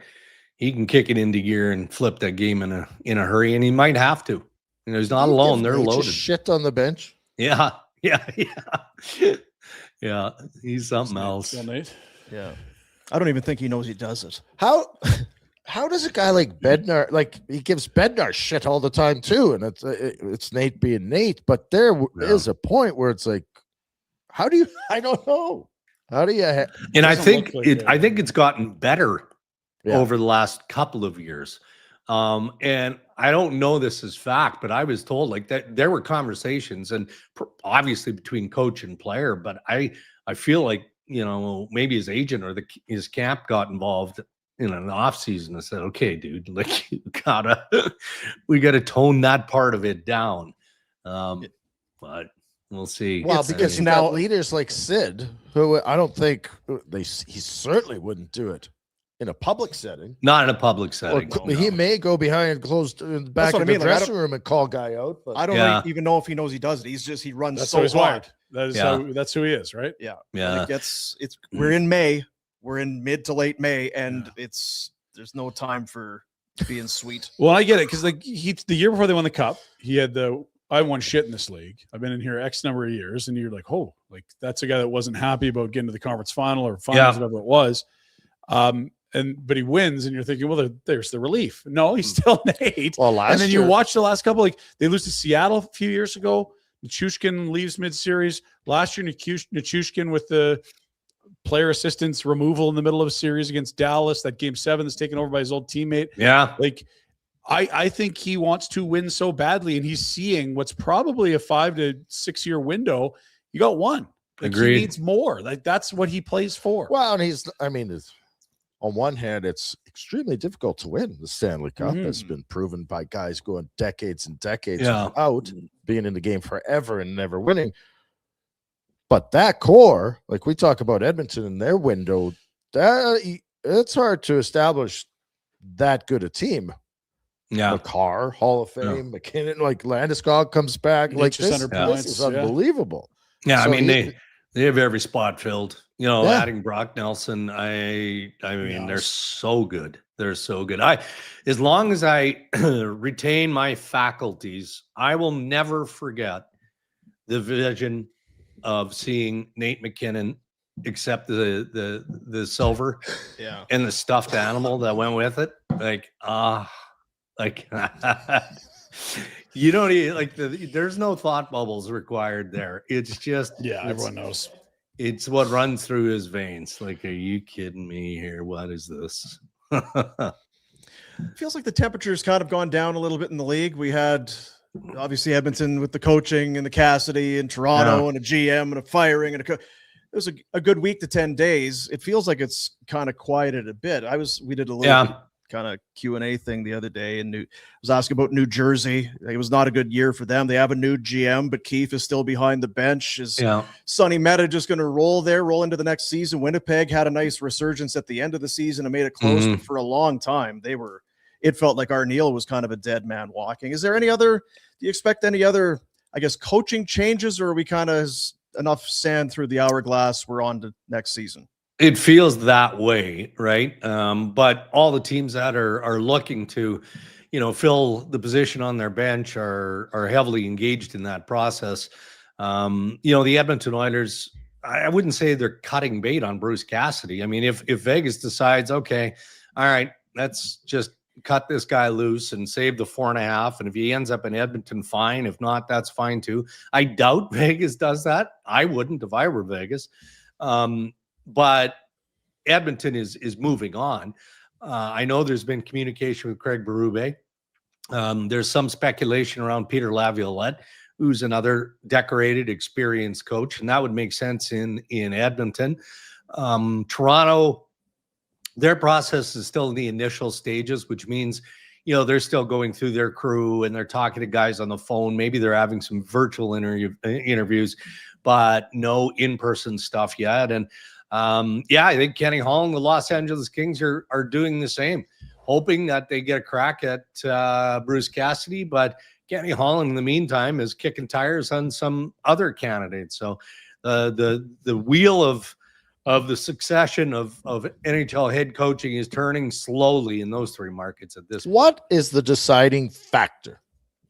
he can kick it into gear and flip that game in a hurry, and he might have to. He's not alone. They're loaded. Shit on the bench. Yeah. He's something else. Yeah. I don't even think he knows he does it. How does a guy like Bednar, like he gives Bednar shit all the time too, and it's Nate being Nate, but there is a point where it's like, how do you? I don't know. How do you? And I think it's gotten better over the last couple of years. And I don't know this is fact, but I was told like that there were conversations, and obviously between coach and player. But I feel like maybe his agent or his camp got involved in an off season and said, okay, dude, like we gotta tone that part of it down. But we'll see. Well, because now leaders like Sid, who I don't think he certainly wouldn't do it in a public setting. Not in a public setting. He may go behind closed back in the dressing room and call guy out. But I don't even know if he knows he does it. He runs that's so he's hard. Wired. That's who he is, right? Yeah. It's we're in May. We're in mid to late May, and there's no time for being sweet. Well, I get it because like the year before they won the cup, he had I won shit in this league. I've been in here X number of years, and you're like, oh, like that's a guy that wasn't happy about getting to the conference final or finals, whatever it was. But he wins, and you're thinking, well, there's the relief. No, he's still Nate. Well, and then you watch the last couple, like they lose to Seattle a few years ago. Nichushkin leaves mid-series. Last year, Nichushkin with the player assistance removal in the middle of a series against Dallas. That game 7 is taken over by his old teammate. Yeah. Like I think he wants to win so badly, and he's seeing what's probably a 5 to 6 year window. You got one. Like Agreed. He needs more. Like that's what he plays for. Well, and on one hand, it's extremely difficult to win the Stanley Cup. It's been proven by guys going decades and decades without being in the game forever and never winning. But that core, like we talk about Edmonton and their window, it's hard to establish that good a team. Yeah. Makar, Hall of Fame, McKinnon, like Landeskog comes back. Like this is unbelievable. Yeah, So they have every spot filled. Adding Brock Nelson, I mean, they're so good. They're so good. As long as I retain my faculties, I will never forget the vision of seeing Nate McKinnon accept the silver and the stuffed animal that went with it. You don't even there's no thought bubbles required there. It's just everyone knows. It's what runs through his veins. Like, are you kidding me here? What is this? Feels like the temperature's kind of gone down a little bit in the league. We had obviously Edmonton with the coaching and the Cassidy and Toronto and a GM and a firing and it was a good week to 10 days. It feels like it's kind of quieted a bit. We did a little kind of Q&A thing the other day, and I was asking about New Jersey. It was not a good year for them. They have a new GM, but Keefe is still behind the bench. Is Sonny Meta just going to roll into the next season? Winnipeg had a nice resurgence at the end of the season and made it close, but for a long time it felt like Arneal was kind of a dead man walking. Is there do you expect any other, I guess, coaching changes, or are we kind of enough sand through the hourglass? We're on to next season. It feels that way, right? But all the teams that are looking to, fill the position on their bench are heavily engaged in that process. The Edmonton Oilers, I wouldn't say they're cutting bait on Bruce Cassidy. I mean, if Vegas decides, okay, all right, let's just cut this guy loose and save the 4.5, and if he ends up in Edmonton, fine. If not, that's fine too. I doubt Vegas does that. I wouldn't if I were Vegas. But Edmonton is moving on. I know there's been communication with Craig Berube. There's some speculation around Peter Laviolette, who's another decorated, experienced coach, and that would make sense in Edmonton. Toronto, their process is still in the initial stages, which means, you know, they're still going through their crew and they're talking to guys on the phone. Maybe they're having some virtual interviews, but no in-person stuff yet. And yeah, I think Kenny Hall and the Los Angeles Kings are doing the same, hoping that they get a crack at Bruce Cassidy. But Kenny Hall, in the meantime, is kicking tires on some other candidates. So the wheel of the succession of NHL head coaching is turning slowly in those three markets at this point. What is the deciding factor?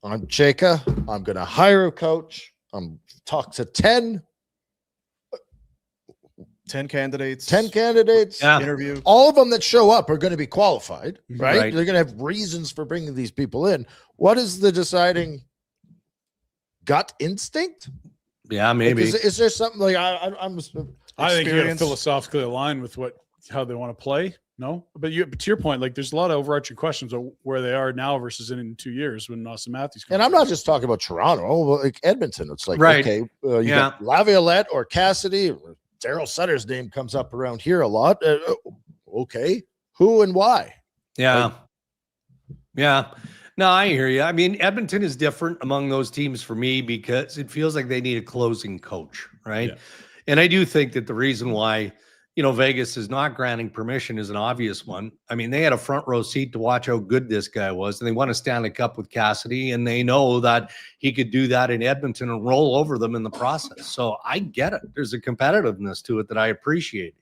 I'm Chaka. I'm going to hire a coach. I'm talk to 10 candidates. Yeah. Interview. All of them that show up are going to be qualified, right? Right. They're going to have reasons for bringing these people in. What is the deciding gut instinct? Yeah, maybe. Like, is there something like I'm I think you're Experience. philosophically aligned with how they want to play. No, but to your point, like there's a lot of overarching questions of where they are now versus in 2 years when Austin Matthews comes. And I'm not just talking about Toronto, like Edmonton. It's like, Right. okay, you got Laviolette or Cassidy. Daryl Sutter's name comes up around here a lot. Okay, who and why? Yeah. Yeah. No, I hear you. I mean, Edmonton is different among those teams for me because it feels like they need a closing coach, right? Yeah. And I do think that the reason why, you know, Vegas is not granting permission is an obvious one. I mean, they had a front row seat to watch how good this guy was, and they won a Stanley Cup with Cassidy, and they know that he could do that in Edmonton and roll over them in the process. So I get it. There's a competitiveness to it that I appreciate.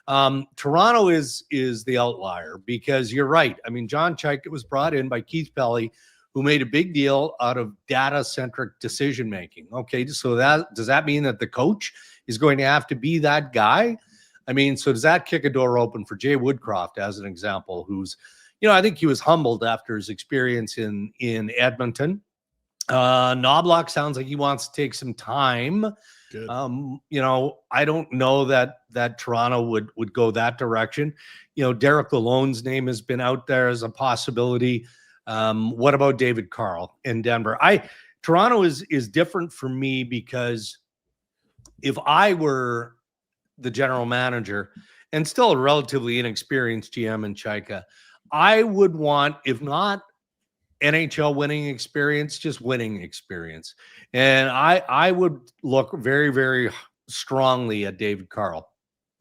Toronto is the outlier because you're right. I mean, John Chayka was brought in by Keith Pelley, who made a big deal out of data-centric decision-making. Okay, so does that mean that the coach is going to have to be that guy? I mean, so does that kick a door open for Jay Woodcroft, as an example, who's, you know, I think he was humbled after his experience in Edmonton. Knobloch sounds like he wants to take some time. Good. You know, I don't know that Toronto would go that direction. You know, Derek Lalonde's name has been out there as a possibility. What about David Carl in Denver? Toronto is different for me because if I were the general manager and still a relatively inexperienced GM in Chayka, I would want, if not NHL winning experience, just winning experience. And I would look very, very strongly at David Carl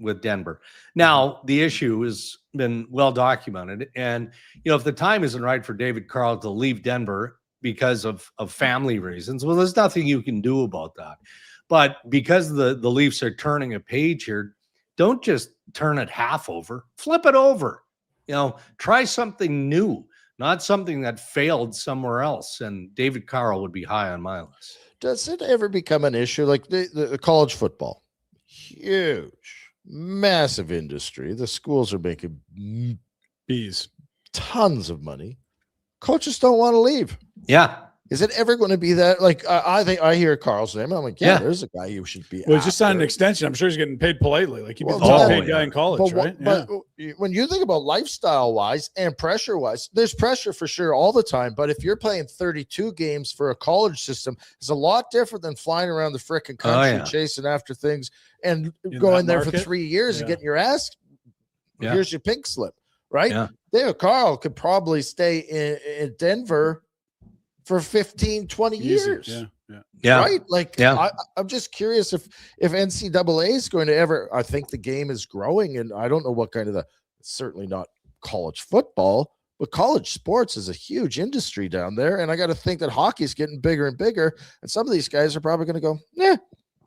with Denver. Now, the issue has been well documented. And, you know, if the time isn't right for David Carl to leave Denver because of family reasons, well, there's nothing you can do about that. But because the Leafs are turning a page here, don't just turn it half over, flip it over. You know, try something new, not something that failed somewhere else. And David Carl would be high on my list. Does it ever become an issue like the college football? Huge, massive industry. The schools are making Bees. tons of money. Coaches don't want to leave. Yeah. Is it ever going to be that? Like, I think I hear Carl's name. I'm like, yeah, there's a guy you should be. Well, he's just signed an after. extension. I'm sure he's getting paid politely. Like he'd be Well, the top yeah. paid guy in college, right? But when you think about lifestyle wise and pressure wise, there's pressure for sure all the time. But if you're playing 32 games for a college system, it's a lot different than flying around the frickin' country chasing after things and In going that there for market? 3 years and getting your ass. Yeah. Here's your pink slip, right? Yeah. David Carl could probably stay in Denver for 15, 20 Easy. years. Yeah. Right? Like, I'm just curious if NCAA is going to ever. I think the game is growing, and I don't know what kind of certainly not college football, but college sports is a huge industry down there. And I got to think that hockey's getting bigger and bigger. And some of these guys are probably going to go, yeah,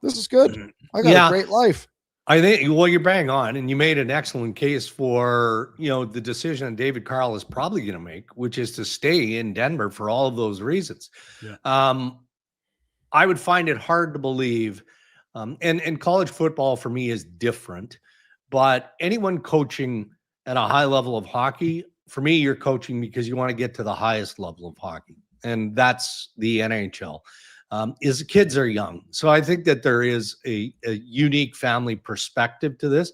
this is good. I got a great life. I think, well, you're bang on, and you made an excellent case for, you know, the decision that David Carl is probably going to make, which is to stay in Denver for all of those reasons. Yeah. I would find it hard to believe, and college football for me is different, but anyone coaching at a high level of hockey, for me, you're coaching because you want to get to the highest level of hockey, and that's the NHL. Is kids are young. So I think that there is a unique family perspective to this.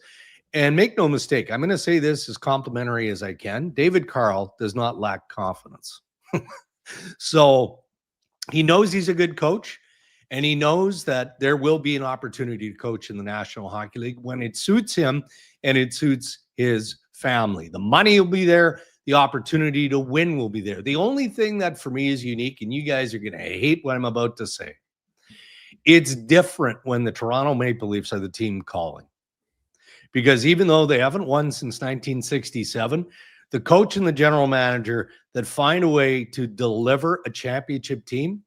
And make no mistake, I'm going to say this as complimentary as I can. David Carl does not lack confidence. So he knows he's a good coach. And he knows that there will be an opportunity to coach in the National Hockey League when it suits him and it suits his family. The money will be there. The opportunity to win will be there. The only thing that for me is unique, and you guys are going to hate what I'm about to say, it's different when the Toronto Maple Leafs are the team calling. Because even though they haven't won since 1967, the coach and the general manager that find a way to deliver a championship team,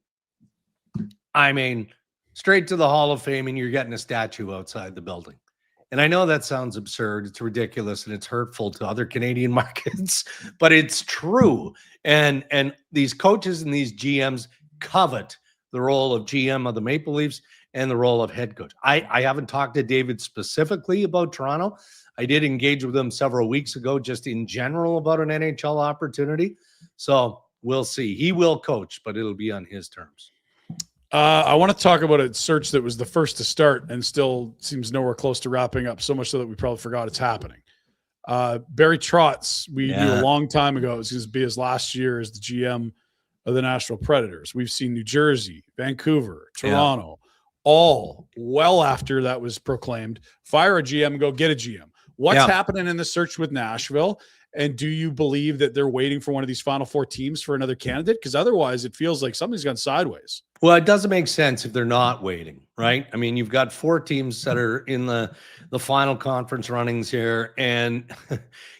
I mean, straight to the Hall of Fame, and you're getting a statue outside the building. And I know that sounds absurd, it's ridiculous, and it's hurtful to other Canadian markets, but it's true. And these coaches and these GMs covet the role of GM of the Maple Leafs and the role of head coach. I haven't talked to David specifically about Toronto. I did engage with him several weeks ago, just in general about an NHL opportunity. So we'll see. He will coach, but it'll be on his terms. I want to talk about a search that was the first to start and still seems nowhere close to wrapping up, so much so that we probably forgot it's happening. Barry Trotz, we knew a long time ago it was going to be his last year as the GM of the Nashville Predators. We've seen New Jersey, Vancouver, Toronto, all well after that was proclaimed. Fire a GM, go get a GM. What's happening in the search with Nashville? And do you believe that they're waiting for one of these Final Four teams for another candidate? Because otherwise it feels like something's gone sideways. Well, it doesn't make sense if they're not waiting, right? I mean, you've got 4 teams that are in the final conference runnings here. And,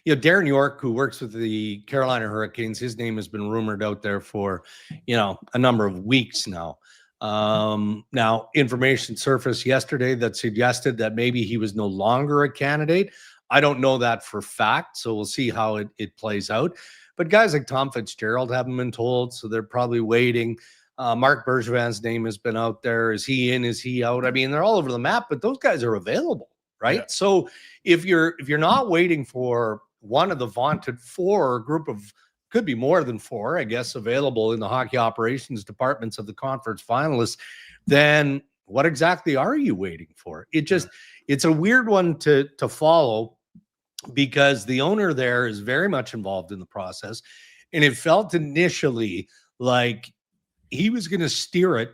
you know, Darren York, who works with the Carolina Hurricanes, his name has been rumored out there for, you know, a number of weeks now. Now, information surfaced yesterday that suggested that maybe he was no longer a candidate. I don't know that for fact, so we'll see how it plays out. But guys like Tom Fitzgerald haven't been told, so they're probably waiting. Mark Bergevin's name has been out there. Is he in? Is he out? I mean, they're all over the map, but those guys are available, right? Yeah. So if you're not waiting for one of the vaunted 4, or group of, could be more than 4, I guess, available in the hockey operations departments of the conference finalists, then what exactly are you waiting for? It's a weird one to follow, because the owner there is very much involved in the process. And it felt initially like he was going to steer it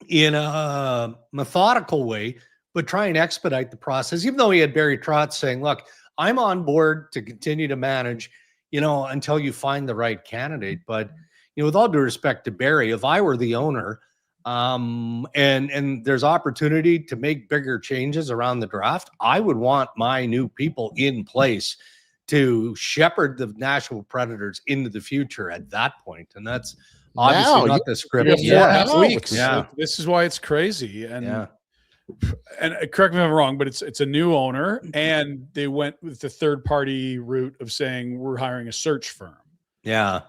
in a methodical way, but try and expedite the process, even though he had Barry Trotz saying, look, I'm on board to continue to manage, you know, until you find the right candidate. But, you know, with all due respect to Barry, if I were the owner, and there's opportunity to make bigger changes around the draft, I would want my new people in place to shepherd the Nashville Predators into the future at that point. And that's obviously not the script. 4.5 weeks. Yeah. This is why it's crazy. And correct me if I'm wrong, but it's a new owner, and they went with the third party route of saying we're hiring a search firm. Yeah.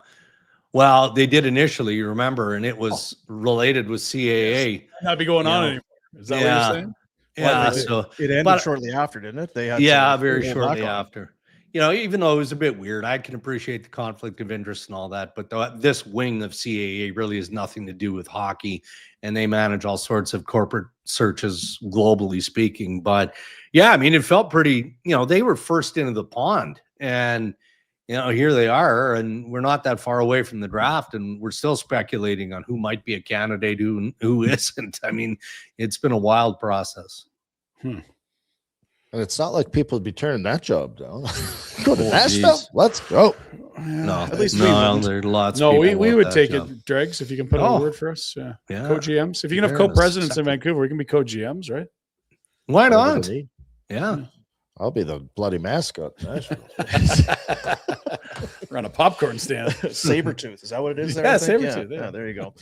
Well, they did initially, you remember, and it was related with CAA. Not be going on anymore. Is that what you're saying? Yeah. So it ended shortly after, didn't it? They had very shortly after. You know, even though it was a bit weird, I can appreciate the conflict of interest and all that, but this wing of CAA really has nothing to do with hockey, and they manage all sorts of corporate searches, globally speaking. But yeah, I mean, it felt pretty, you know, they were first into the pond, and you know, here they are, and we're not that far away from the draft, and we're still speculating on who might be a candidate, who isn't. I mean, it's been a wild process. And it's not like people would be turning that job down. Go to Nashville. Let's go. No, at least there's lots. No, we would take job. It, Dregs, if you can put in a word for us. Yeah. Co-GMs. If you can have co-presidents in Vancouver, we can be co-GMs, right? Why not? Yeah. I'll be the bloody mascot. We're on a popcorn stand. Sabretooth. Is that what it is? There, yeah, Sabretooth. Yeah, there you go.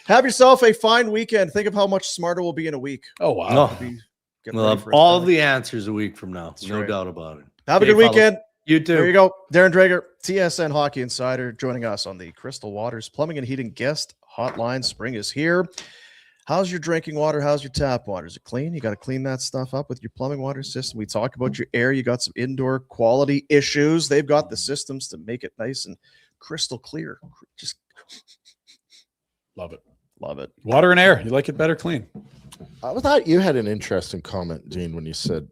Have yourself a fine weekend. Think of how much smarter we'll be in a week. Oh, wow. We'll have all the answers a week from now. That's no doubt about it. Have a good weekend. You too. There you go. Darren Dreger, TSN Hockey Insider, joining us on the Crystal Waters Plumbing and Heating Guest Hotline. Spring is here. How's your drinking water? How's your tap water? Is it clean? You got to clean that stuff up with your plumbing water system. We talk about your air. You got some indoor quality issues. They've got the systems to make it nice and crystal clear. Just love it. Love it. Water and air. You like it better clean. I thought you had an interesting comment, Dean, when you said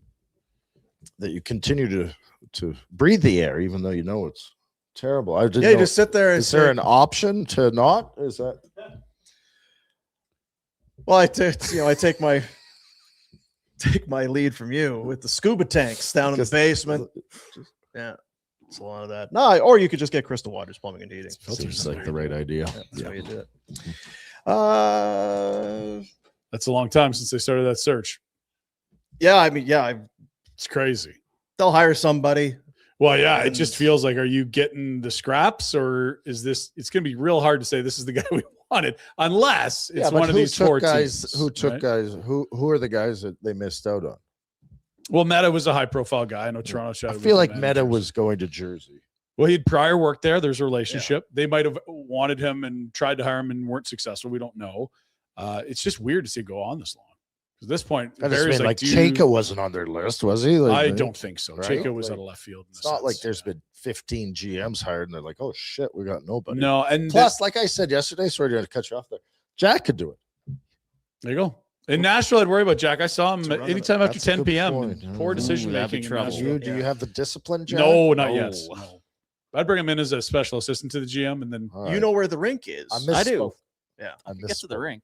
that you continue to breathe the air, even though you know it's terrible. I didn't know, you just sit there. And is there an option to not? Is that? Well, I take my lead from you with the scuba tanks down in the basement. Yeah, it's a lot of that. No, or you could just get Crystal Waters Plumbing and Heating. Seems like the right idea. Yeah, that's how you do it. That's a long time since they started that search. Yeah, I mean, yeah, It's crazy. they'll hire somebody. Well, yeah, it just feels like, are you getting the scraps, or is this? It's going to be real hard to say this is the guy we wanted, unless it's one of these four guys. teams. Who took right? guys? Who are the guys that they missed out on? Well, Meta was a high-profile guy. I know Toronto. I shouted feel with like the Meta managers. was going to Jersey. Well, he'd prior worked there. There's a relationship. They might have wanted him and tried to hire him and weren't successful. We don't know. It's just weird to see it go on this long. At this point, I just Barry's mean, like do you- Chayka wasn't on their list, was he? Like, I don't think so. right? Chayka was Like, out of left field. In It's the not like sense. there's been 15 GMs hired and they're like, oh shit, we got nobody. No, and Plus, like I said yesterday, sorry to cut you off there. Jack could do it. there you go. In Nashville, I'd worry about Jack. I saw him It's a run anytime after That's a 10 good p.m. point. Poor Ooh, decision that'd be making. trouble. Do you have the discipline, Jack? No, not yet. Oh. No. I'd bring him in as a special assistant to the GM, and then All You right. know where the rink is. I do. misspoke. Yeah. I Get to the misspoke. rink.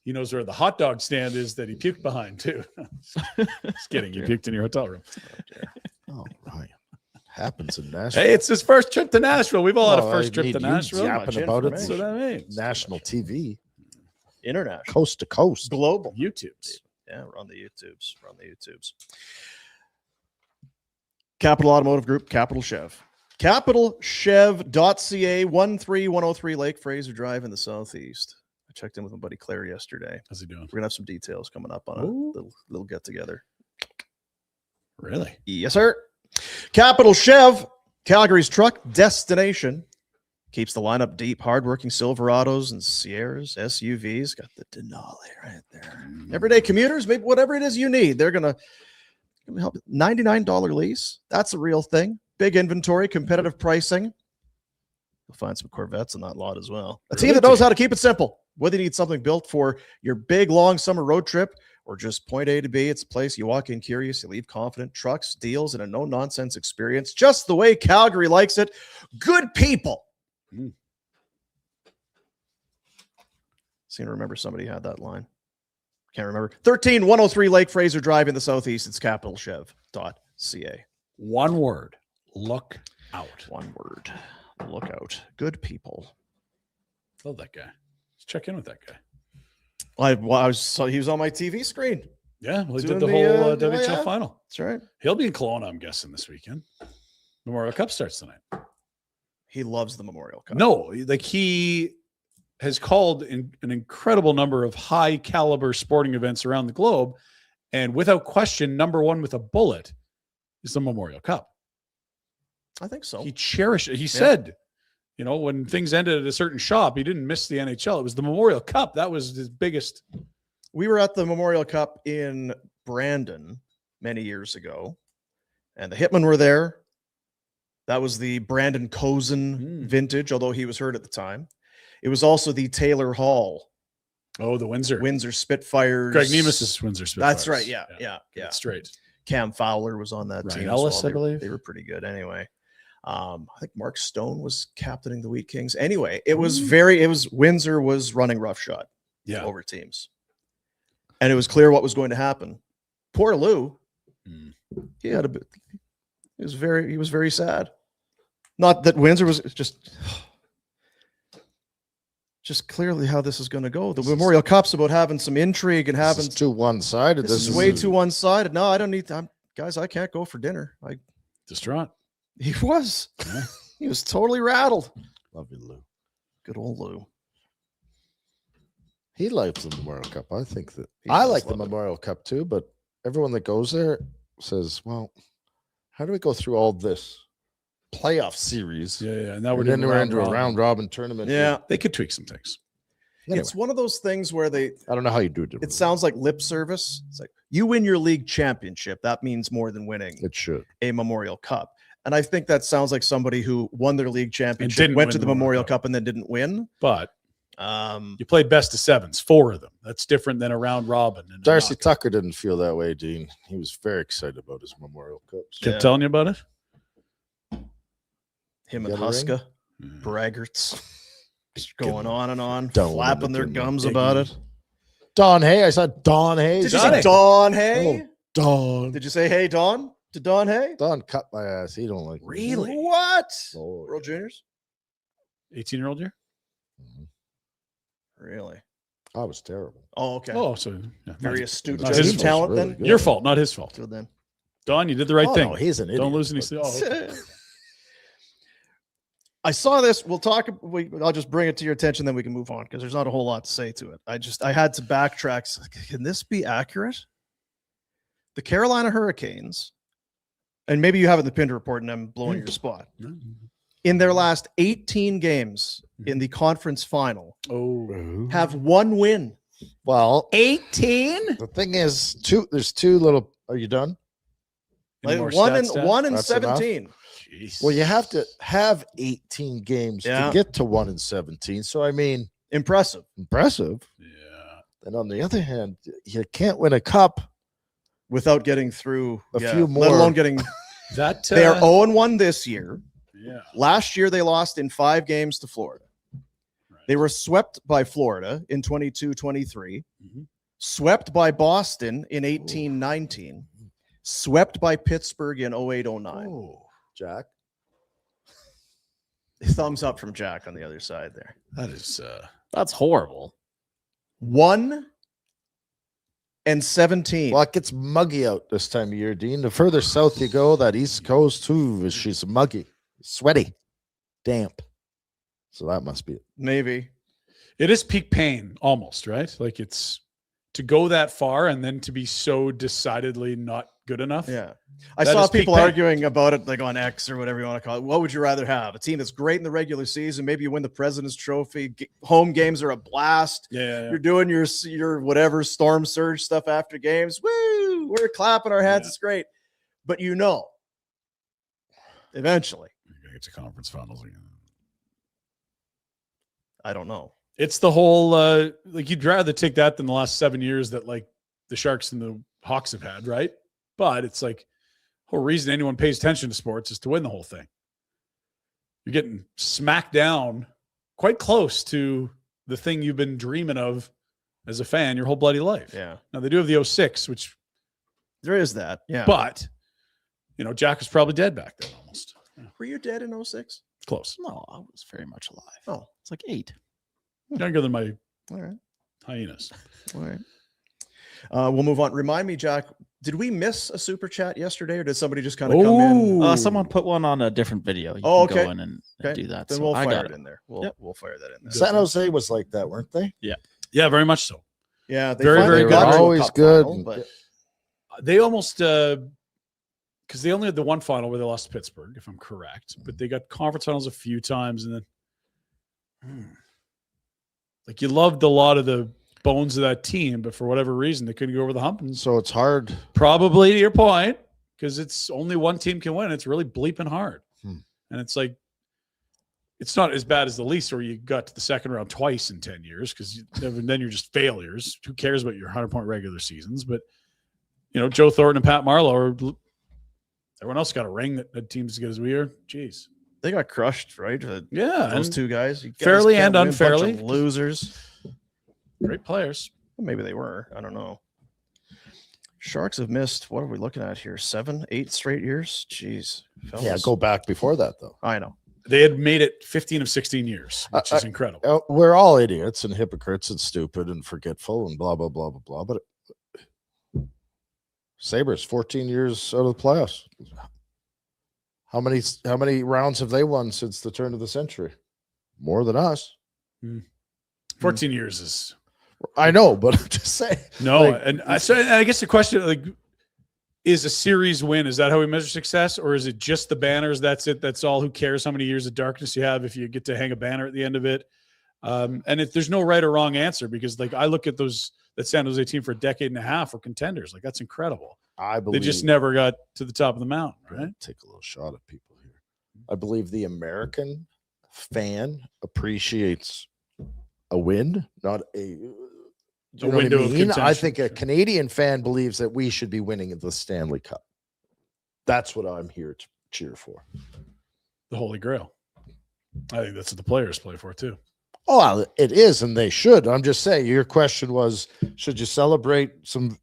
he knows where the hot dog stand is that he puked behind too. Just kidding. You puked in your hotel room. Oh, right. Happens in Nashville. Hey, it's his first trip to Nashville. We've all had a Well, first I trip need to you Nashville. yapping Much about it. That's what that means. National TV, International. coast to coast. Global. YouTube's. Yeah, we're on the YouTubes. Capital Automotive Group, Capital Chev. CapitalChev.ca, 13103 Lake Fraser Drive in the Southeast. I checked in with my buddy Claire yesterday. How's he doing? We're going to have some details coming up on a Ooh. little get together. Really? Yes, sir. Capital Chev, Calgary's truck destination. Keeps the lineup deep. Hardworking Silverados and Sierras, SUVs. Got the Denali right there. Everyday commuters, maybe whatever it is you need, they're gonna help. $99 lease. That's a real thing. Big inventory, competitive pricing. You'll find some Corvettes in that lot as well. A team that knows how to keep it simple. Whether you need something built for your big, long summer road trip or just point A to B, it's a place you walk in curious, you leave confident. Trucks, deals, and a no-nonsense experience. Just the way Calgary likes it. Good people. Seem to remember somebody had that line. Can't remember. 13103 Lake Fraser Drive in the Southeast. It's capitalchev.ca. One word. Look out. One word. Look out. Good people. Love that guy. Let's check in with that guy. He was on my TV screen. Yeah, well, he Doing did the the, whole oh, WHL yeah. final. That's right. He'll be in Kelowna, I'm guessing, this weekend. Memorial Cup starts tonight. He loves the Memorial Cup. No, like he has called in an incredible number of high caliber sporting events around the globe. And without question, number one with a bullet is the Memorial Cup. I think so. He cherished it. He said, you know, when things ended at a certain shop, he didn't miss the NHL. It was the Memorial Cup. That was his biggest. We were at the Memorial Cup in Brandon many years ago, and the Hitmen were there. That was the Brandon Cozen vintage, although he was hurt at the time. It was also the Taylor Hall Oh, the Windsor Spitfires. Greg Nemus's Windsor Spitfires. That's right. Yeah. Get it straight. Cam Fowler was on that Ryan team. Ellis, as well. I believe. They were pretty good anyway. I think Mark Stone was captaining the Wheat Kings. Anyway, it was Windsor was running roughshod Yeah. over teams. And it was clear what was going to happen. Poor Lou. He had a bit. He was very sad. Not that Windsor was just clearly how this is going to go. The Memorial Cup's about having some intrigue and having This is too one-sided. this is way too one-sided. No, I don't need time. Guys, I can't go for dinner. Distraught. He was. He was totally rattled. Love you, Lou. Good old Lou. He likes the Memorial Cup. I think that He I does like the love it. Memorial Cup too, but everyone that goes there says, well, how do we go through all this playoff series? Yeah. And now we're And then doing we're into a robin. round robin tournament. Yeah. They could tweak some things. Anyway, It's one of those things where I don't know how you do it. it sounds like lip service. It's like you win your league championship. That means more than winning It should. a Memorial Cup. And I think that sounds like somebody who won their league championship, didn't went win to the the Memorial Memorial Cup and then didn't win. But Um, you played best of sevens, 4 of them. That's different than a round robin. And a Darcy knockout. Tucker didn't feel that way, Dean. He was very excited about his Memorial Cups. Kept Yeah. telling you about it? him You and got a ring? Huska, braggarts. Just going on and on, Don't flapping their give me gums biggie. about it. Don Hay. I saw Don Hay. Did you say Don Hay? Oh, Don. Did you say hey Don to Don Hay? Don cut my ass. He don't like me. Really? What? Lord. World Juniors? 18-year-old year? Mhm. Really? I was terrible. Oh, okay. Oh, so Very not, astute not judge his of fault. talent really then. good. Your fault, not his fault. Good then. Don, you did the right Oh, thing. no, he's an idiot. Don't lose any but- sleep. Oh, okay. I saw this. We'll talk. I'll just bring it to your attention, then we can move on because there's not a whole lot to say to it. I had to backtrack. Can this be accurate? The Carolina Hurricanes, and maybe you have it in the Pinder Report, and I'm blowing your spot. In their last 18 games in the conference final, Oh, have one win. Well, 18. the thing is, there's two little. Are you done? Any more One and stats? one and That's enough? 17. Jeez. Well, you have to have 18 games Yeah. to get to 1 and 17. So I mean, Impressive. impressive. Yeah. And on the other hand, you can't win a cup. Without getting through A few let more. alone getting. That They are 0-1 this year. yeah. Last year, they lost in 5 games to Florida. Right. They were swept by Florida in 22-23, Mhm. swept by Boston in 18-19, swept by Pittsburgh in 08-09. Oh, Jack. Thumbs up from Jack on the other side there. That is That's horrible. 1 and 17. Well, it gets muggy out this time of year, Dean. The further south you go, that East Coast too, she's muggy, sweaty, damp. So that must be it. Maybe. it is peak pain almost, right? Like it's to go that far and then to be so decidedly not good enough. Yeah. I That saw is peak people pain. arguing about it like on X or whatever you want to call it. What would you rather have? A team that's great in the regular season, maybe you win the President's Trophy, home games are a blast. Yeah. You're doing your whatever storm surge stuff after games. Woo! We're clapping our hands. Yeah. It's great. But eventually, You're gonna get to conference finals again. I don't know. It's the whole like you'd rather take that than the last 7 years that like the Sharks and the Hawks have had, right? But it's like whole reason anyone pays attention to sports is to win the whole thing. You're getting smacked down quite close to the thing you've been dreaming of as a fan your whole bloody life. Yeah. Now they do have the 06, which There is that. Yeah. but Jack was probably dead back then almost. Yeah, were you dead in 06? close. No, I was very much alive. Oh, It's like 8. Younger than my all right. hyenas. All right. We'll move on. Remind me, Jack, did we miss a super chat yesterday or did somebody just kind of come in? Ooh. Someone put one on a different video. You Oh, can okay. go in and Okay. do that. Then So we'll I fire got it it. in there. We'll fire that in there. San Jose was like that, weren't they? Yeah, very much so. Yeah, they Very, finally very got good. to a Always cup good. final, but They almost because they only had the one final where they lost to Pittsburgh, if I'm correct. But they got conference finals a few times, and then like you loved a lot of the bones of that team, but for whatever reason they couldn't go over the hump. And So it's hard. probably to your point, because it's only one team can win. It's really bleeping hard, Hmm. and it's like it's not as bad as the Leafs, where you got to the second round twice in 10 years, because then you're just failures. Who cares about your 100-point regular seasons? But Joe Thornton and Pat Marlowe are. Everyone else got a ring that had teams as good as we are. Jeez. they got crushed, right? Yeah. Those and two guys. You guys fairly can't and win, bunch of unfairly. losers. Great players. Maybe they were. I don't know. Sharks have missed, what are we looking at here? 7, 8 straight years? Jeez. Yeah, fellas. go back before that though. I know. They had made it 15 of 16 years, which is incredible. We're all idiots and hypocrites and stupid and forgetful and blah blah blah blah blah. But Sabres 14 years out of the playoffs. How many rounds have they won since the turn of the century? More than us. 14 years is I know, but I'm just saying. no. Like, and I guess the question, like, is a series win? Is that how we measure success, or is it just the banners? That's it. That's all. Who cares how many years of darkness you have if you get to hang a banner at the end of it? And there's no right or wrong answer, because like I look at that San Jose team for a decade and a half were contenders. Like that's incredible. I They believe just never got to the top of the mountain, right? Take a little shot at people here. I believe the American fan appreciates a win, not a. Do you know what window I of mean? I contention, think a sure. Canadian fan believes that we should be winning the Stanley Cup. That's what I'm here to cheer for. The Holy Grail. I think that's what the players play for too. Oh, well, it is, and they should. I'm just saying, your question was, should you celebrate some?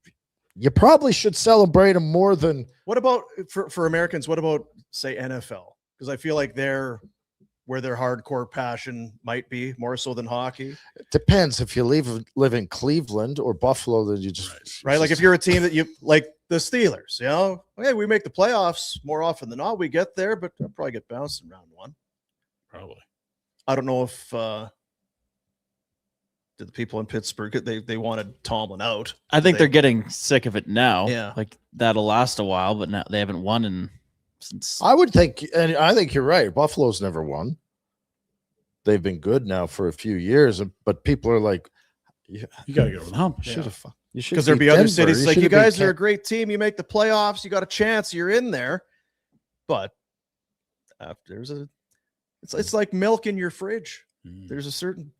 You probably should celebrate them more than. What about for Americans? What about say NFL? Because I feel like they're where their hardcore passion might be more so than hockey. It depends. If you live in Cleveland or Buffalo, then you just Right. Like if you're a team that you like the Steelers, you know, okay, we make the playoffs more often than not. We get there, but they'll probably get bounced in round one. Probably. I don't know if did the people in Pittsburgh they wanted Tomlin out. I think They- they're getting sick of it now. Yeah. Like that'll last a while, but now they haven't won since. I would think, and I think you're right. Buffalo's never won. They've been good now for a few years, but people are like, You got to get over the hump. should have. You should because there'd beat be other Denver. cities like you should have guys beat are a great team. You make the playoffs, you got a chance, you're in there. But after it's like milk in your fridge. Mm. There's a certain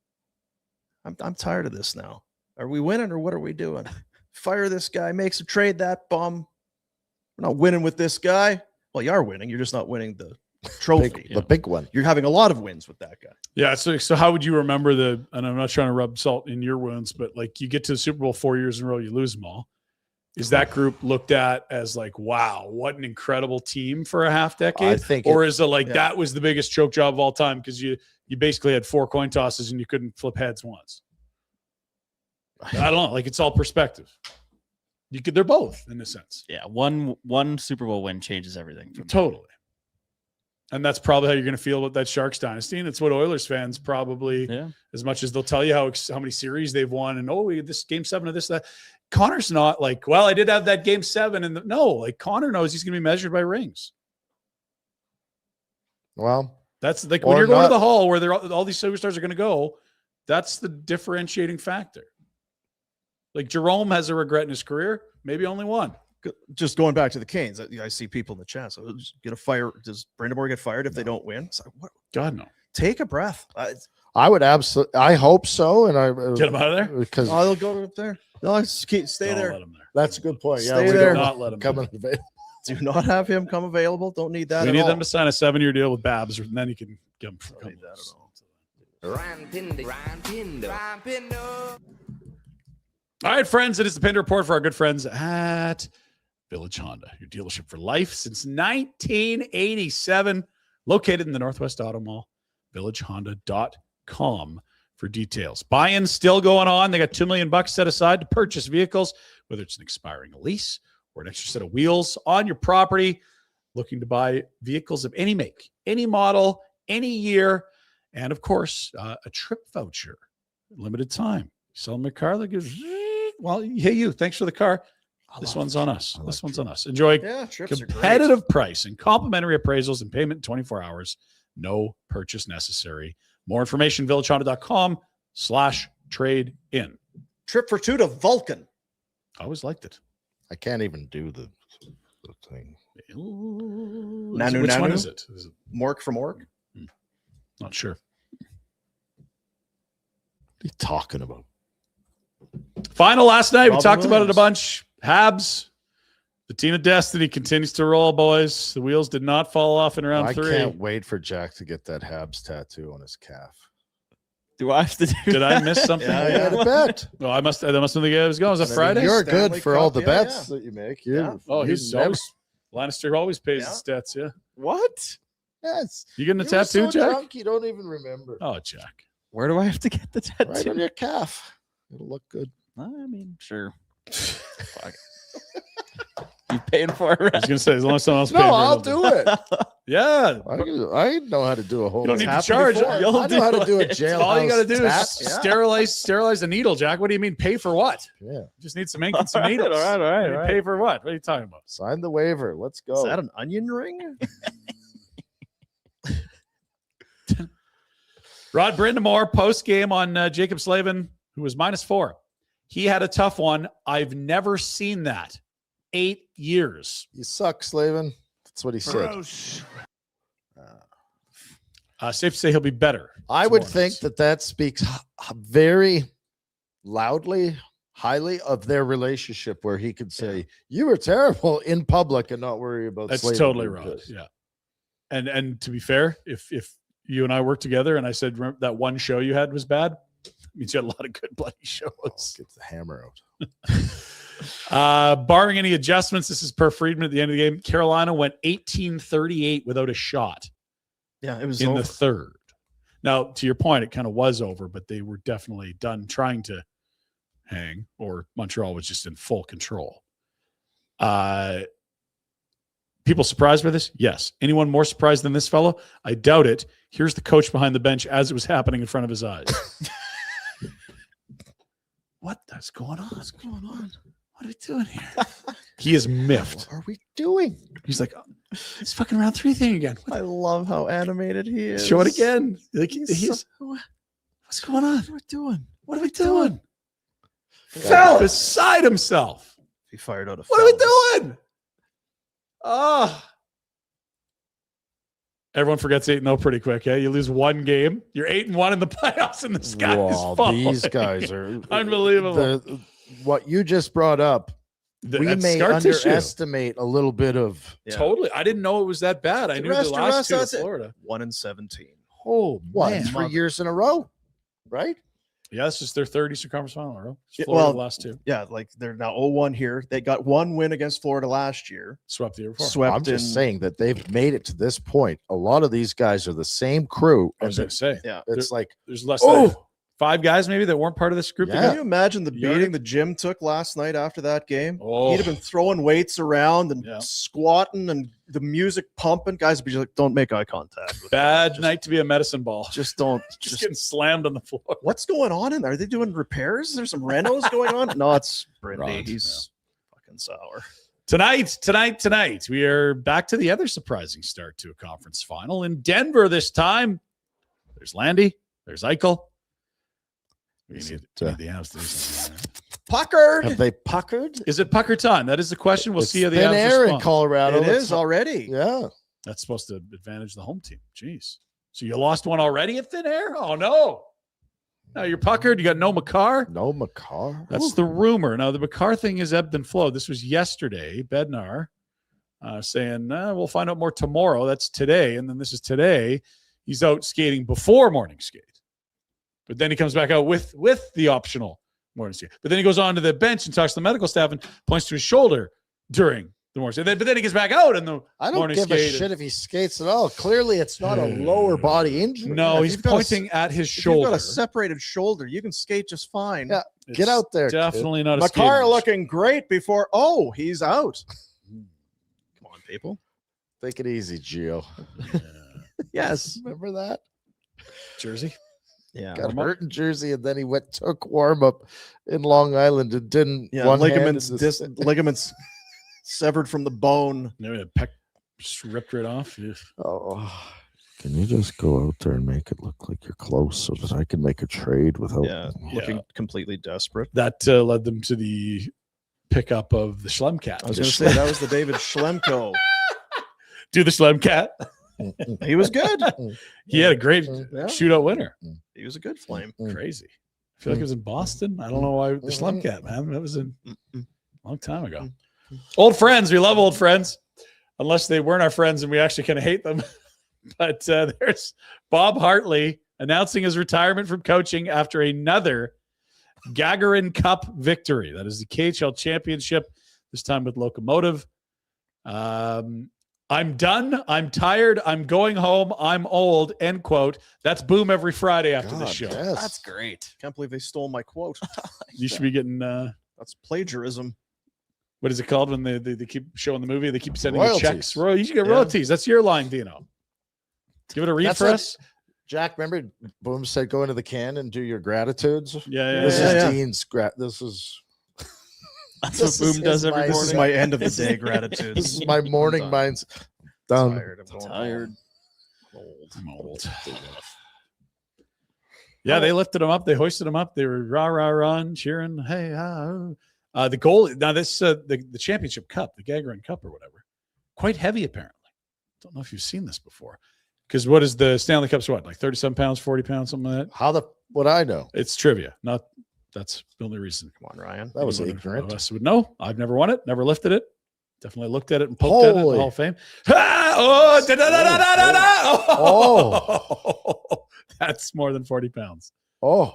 I'm tired of this now. Are we winning or what are we doing? Fire this guy, makes a trade that bum. We're not winning with this guy. Well, you are winning. You're just not winning the trophy. the big one. You're having a lot of wins with that guy. Yeah. So how would you remember and I'm not trying to rub salt in your wounds, but like you get to the Super Bowl 4 years in a row, you lose them all. Is that group looked at as like, wow, what an incredible team for a half decade? I think or is it like yeah. that was the biggest choke job of all time because you basically had 4 coin tosses and you couldn't flip heads once? I don't know. Like it's all perspective. They're both in a sense. Yeah, one Super Bowl win changes everything. For me. Totally. And that's probably how you're going to feel about that Sharks dynasty. And it's what Oilers fans probably, as much as they'll tell you how many series they've won and, this game 7 of this, that. Connor's not like, well, I did have that game 7. And no, like Connor knows he's going to be measured by rings. Well, That's like when you're going to the hall where all these superstars are going to go, that's the differentiating factor. Like Jerome has a regret in his career, maybe only one. Just going back to the Canes, I see people in the chat. So does Brandon Moore get fired if they don't win? It's like, what? God, no. Take a breath. I would absolutely. I hope so, and I Get him out of there. because They'll go up there. No, stay Don't there. let him there. that's a good point. Yeah, Stay we there. don't Not let him come there. in. Do not have him come available. Don't need that. We at need all. them to sign a 7-year deal with Babs, and then you can get them for Don't need that at all. Ryan Pinder. All right, friends, it is the Pinder Report for our good friends at Village Honda, your dealership for life since 1987, located in the Northwest Auto Mall, villagehonda.com for details. Buy-in still going on. They got $2 million set aside to purchase vehicles, whether it's an expiring lease or an extra set of wheels on your property. Looking to buy vehicles of any make, any model, any year, and of course, a trip voucher, limited time. Sell them a car that gives, well, hey, you, thanks for the car. This one's on us. This one's on us. Enjoy Yeah, trips are great. competitive price and complimentary appraisals and payment in 24 hours. No purchase necessary. More information, villagehonda.com/trade in. Trip for 2 to Vulcan. I always liked it. I can't even do the thing. Nanu, Which one Nanu? is it? Is it? Mork from Mork. Not sure. What are you talking about? Final last night. We Robin talked about it a Williams. bunch. Habs. The team of destiny continues to roll, boys. The wheels did not fall off in round I 3. can't wait for Jack to get that Habs tattoo on his calf. Do I have to do? Did I miss something? Yeah, I had a bet. Oh, that must have been the game I was going. Was that Friday? You're Stanley good for all Cup, the yeah, bets yeah. that you make. Yeah. Oh, you he's never- always Lannister always pays Yeah. his stats. Yeah. What? Yes. You getting a You were tattoo, so Jack? drunk, you don't even remember. Oh, Jack. Where do I have to get the tattoo? Right on your calf. It'll look good. I mean, sure. Fuck. You paying for it? I was gonna say as long as someone else No, pays for I'll it, do it. Yeah. I know how to do a whole. You don't need to tap charge. before. You'll I know how to do a do it. jailhouse. All you got to do is tap. sterilize the needle, Jack. What do you mean pay for what? Yeah. You just need some ink and some needles. all right, What do you Pay for what? What are you talking about? Sign the waiver. Let's Is go. that an onion ring? Rod Brindamore post game on Jacob Slavin, who was -4. He had a tough one. I've never seen that. 8 years. You suck, Slavin. That's what he said. Safe to say he'll be better. I would tomorrow think night. that speaks very loudly, highly of their relationship, where he could say, "You were terrible" in public and not worry about. That's Slavin totally being right. pissed. Yeah. And to be fair, if you and I worked together, and I said, remember that one show you had was bad? It means you had a lot of good bloody shows. Get the hammer out. Barring any adjustments, this is per Friedman at the end of the game. Carolina went 18-38 without a shot Yeah, it was in over. the third. Now, to your point, it kind of was over, but they were definitely done trying to hang, or Montreal was just in full control. People surprised by this? Yes. Anyone more surprised than this fellow? I doubt it. Here's the coach behind the bench as it was happening in front of his eyes. What's going on? What's going on? What are we doing here? He is miffed. What are we doing? He's like, oh, it's fucking round 3 thing again. I love how animated he is. Show it again. Like, He's what's going on? What are we doing? What are we doing? Fell beside himself. He fired out a What are we doing? Oh. Everyone forgets 8-0 pretty quick. You lose one game. You're 8-1 in the playoffs, and the sky is falling. These guys are unbelievable. What you just brought up, we may underestimate a little bit of. Totally. I didn't know it was that bad. I knew the last two of Florida. 1-17. Oh, what? man. 3 years in a row, right? Yeah, it's just their third Eastern Conference final in a row. Yeah, Florida well, the last two. Yeah, like they're now 0-1 here. They got one win against Florida last year. Swept the year before. Swept I'm just in- saying that they've made it to this point. A lot of these guys are the same crew. I was going to say. Yeah. It's like, There's less than 5 guys maybe that weren't part of this group. Yeah. Can you imagine the Yard- beating the Jim took last night after that game? Oh. He'd have been throwing weights around and Yeah. squatting and the music pumping. Guys would be like, don't make eye contact. with Bad me. night to be a medicine ball. Just don't. Just getting slammed on the floor. What's going on in there? Are they doing repairs? Is there some renos going on? No, it's Brandy. Rod, He's fucking sour. Tonight, we are back to the other surprising start to a conference final in Denver this time. There's Landy. There's Eichel. We need the answers. Puckered. have they puckered? Is it pucker time? That is the question. We'll It's see how the thin Avs air in respond. Colorado. It It's- is already. Yeah. That's supposed to advantage the home team. Jeez. So you lost one already at thin air? Oh, no. Now you're puckered. You got no Makar. No Makar. That's the rumor. Now, the Makar thing is ebbed and flowed. This was yesterday. Bednar saying, we'll find out more tomorrow. That's today. And then this is today. He's out skating before morning skate. But then he comes back out with the optional morning skate. But then he goes on to the bench and talks to the medical staff and points to his shoulder during the morning skate. But then he gets back out in the I don't morning give a skate. shit if he skates at all. Clearly, it's not a lower body injury. No, If he's you've got a pointing at his If you've shoulder. got a separated shoulder, you can skate just fine. Yeah. It's Get out there, kid. Definitely not a Makar skating looking great before. Oh, he's out. Come on, people. Take it easy, Gio. Yes. Remember that? jersey. Yeah. Got hurt in Jersey, and then he took warm up in Long Island and didn't. Yeah. one Ligaments, hand in the- ligaments severed from the bone. Maybe the peck just ripped right off. Yeah. Oh, can you just go out there and make it look like you're close so that I can make a trade without? Yeah. Looking completely desperate. That led them to the pickup of the Schlemcat. I was going to say that was the David Schlemko. Do the Schlemcat. He was good. He had a great Yeah. shootout winner. He was a good flame. Crazy. I feel like it was in Boston. I don't know why the Schlemcat, man. That was a long time ago. Old friends. We love old friends. Unless they weren't our friends and we actually kind of hate them. But there's Bob Hartley announcing his retirement from coaching after another Gagarin Cup victory. That is the KHL championship, this time with Locomotive. I'm done. I'm tired. I'm going home. I'm old. End quote. That's Boom every Friday after this show. Yes. That's great. Can't believe they stole my quote. You should be getting, That's plagiarism. what is it called when they keep showing the movie? They keep sending Royalties. you checks. You should get Yeah. royalties. That's your line, Dino. Give it a read That's for what- us. Jack, remember Boom said go into the can and do your gratitudes? Yeah. This yeah, is yeah. Dean's this is That's This what is Boom does his every mind. This morning. is my end of the day gratitude. this is my morning done. mind's done. Tired. I'm Tired. I'm old. Yeah, they lifted him up. They hoisted him up. They were rah, rah, rah, and cheering. Hey, the goal. Now, this the championship cup, the Gagarin Cup or whatever, quite heavy, apparently. Don't know if you've seen this before. Because what is the Stanley Cup's what? Like 37 pounds, 40 pounds, something like that? How the would I know? It's trivia. That's the only reason. Come on, Ryan. That was Anyone of ignorant. us would know. I've never won it, never lifted it. Definitely looked at it and poked at it in the Holy. Hall of Fame. Ah! Oh, da-da-da-da-da-da-da! Oh! That's more than 40 pounds. Oh,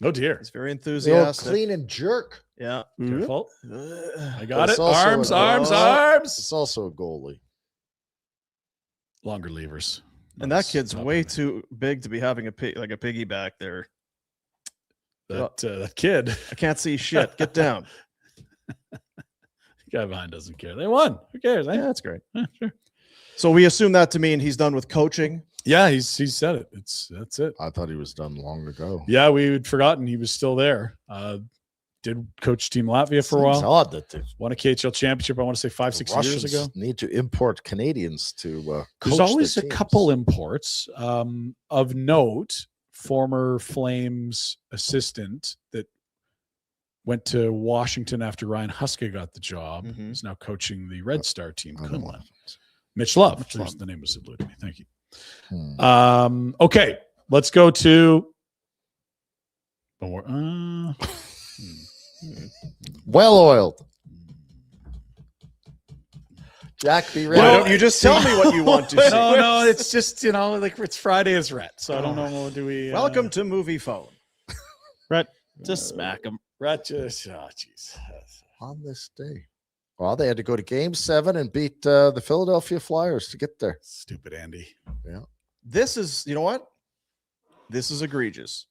Oh, dear. He's very the old enthusiastic. clean and jerk. Yeah. Careful. Uh, I got It's it. also Arms, an- arms, oh. arms. It's also a goalie. Longer levers. And that kid's Not way bad. too big to be having a piggy back there. That kid. I can't see shit. Get down. The guy behind doesn't care. They won. Who cares? Eh? Yeah, that's great. Yeah, sure. So we assume that to mean he's done with coaching. Yeah, he's said it. That's it. I thought he was done long ago. Yeah, we had forgotten he was still there. Did coach Team Latvia for a Seems while. odd that the Won a KHL championship. I want to say 5-6 years Russians ago. need to import Canadians to There's coach their always a teams. couple imports of note. Former Flames assistant that went to Washington after Ryan Huska got the job. Mhm. Is now coaching the Red Star team. I don't know. Kunlun. Mitch Love. Mitch There's Love. the name was eluded to me. Thank you. Hmm. Okay, let's go to. Well oiled. Jack, be ready. Why don't you just tell me what you want to see? no, it's just like it's Friday is Rhett, so I don't know. Do we? Welcome to Movie Phone. Just smack him. Rhett. Just jeez. On this day. Well, they had to go to Game 7 and beat the Philadelphia Flyers to get there. Stupid Andy. This is, you know what? This is egregious.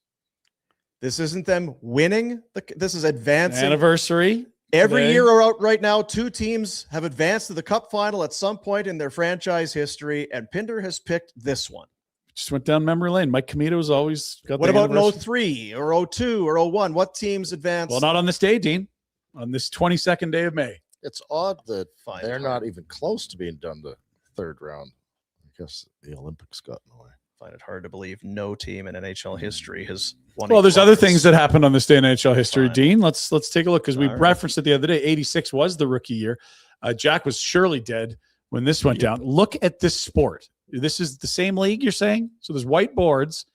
This isn't them winning. This is advancing. Anniversary. Every today. year out right now, two teams have advanced to the Cup final at some point in their franchise history, and Pinder has picked this one. Just went down memory lane. Mike Camito's always got. What the about in anniversary. 03 or 02 or 01? What teams advanced? Well, not on this day, Dean. On this 22nd day of May. It's odd that Fine. they're not even close to being done the third round. I guess the Olympics got in the way. Find it hard to believe no team in NHL history has won. Well, a there's other conference. things that happened on this day in NHL history, Fine. Dean. Let's take a look because we All right. referenced it the other day. 86 was the rookie year. Jack was surely dead when this went down. Look at this sport. This is the same league you're saying? So there's white boards,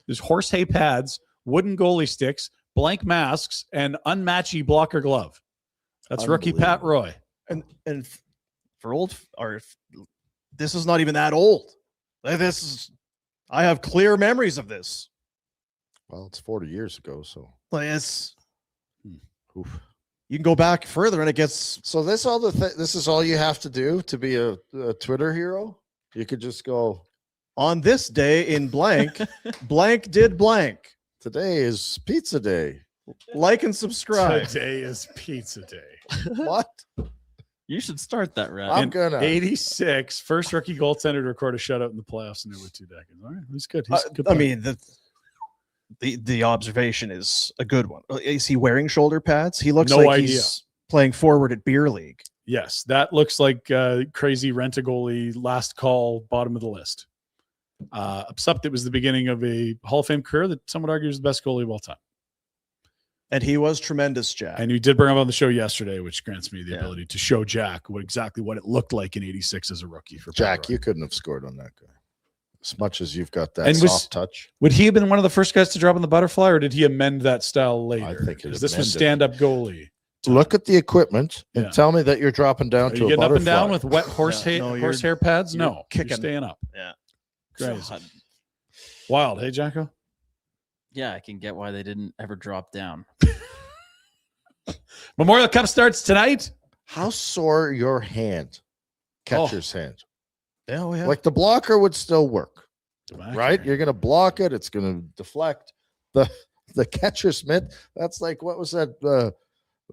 there's horse hay pads, wooden goalie sticks, blank masks, and unmatchy blocker glove. That's rookie Pat Roy. and for old or this is not even that old. This is I have clear memories of this. Well, it's 40 years ago, so Like it's oof. you can go back further and it gets So this is all you have to do to be a Twitter hero. You could just go. on this day in blank, blank did blank. Today is pizza day. Like and subscribe. Today is pizza day. What? You should start that, Rat. I'm In gonna. 86, first rookie goaltender to record a shutout in the playoffs in nearly 2 decades. All right, he's good. He's a good I player. mean the observation is a good one. Is he wearing shoulder pads? He looks No like idea. he's playing forward at beer league. Yes, that looks like crazy rent-a-goalie last call, bottom of the list. Except it was the beginning of a Hall of Fame career that some would argue is the best goalie of all time. And he was tremendous, Jack. And you did bring him on the show yesterday, which grants me the Yeah. ability to show Jack exactly what it looked like in 86 as a rookie for Jack, Pat you Roy. couldn't have scored on that guy. As much as you've got that And was- soft touch. Would he have been one of the first guys to drop in the butterfly, or did he amend that style later? think he'd Because this was amend stand-up it. goalie. Look at the equement and Yeah. tell me that you're dropping down Are to you a getting up and down butterfly. with wet horsehair pads? you're No, kicking. you're staying up. Yeah. Crazy. God. Wild. Hey, Jacko. Yeah, I can get why they didn't ever drop down. Memorial Cup starts tonight. How sore your hand, catcher's hand? Yeah, we have. Like the blocker would still work, right? Okay. You're going to block it. It's going to deflect. The catcher's mitt. That's like, what was that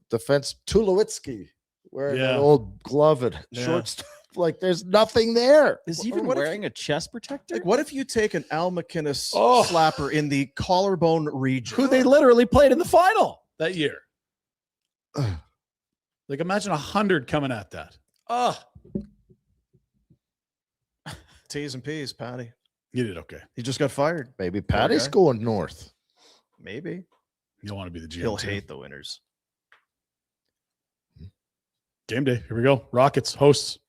defense? Tulowitzki wearing Yeah. an old glove at Yeah. shortstop. Like there's nothing there. Is he Or even what if- wearing a chest protector? Like, what if you take an Al McInnes Oh. slapper in the collarbone region? Who they literally played in the final that year. Like, imagine 100 coming at that. Oh, T's and P's, Patty. you did okay. He just got fired. Maybe Patty's guy. going north. Maybe. You'll want to be the GM. He'll too. hate the winners. Game day. Here we go. Rockets hosts.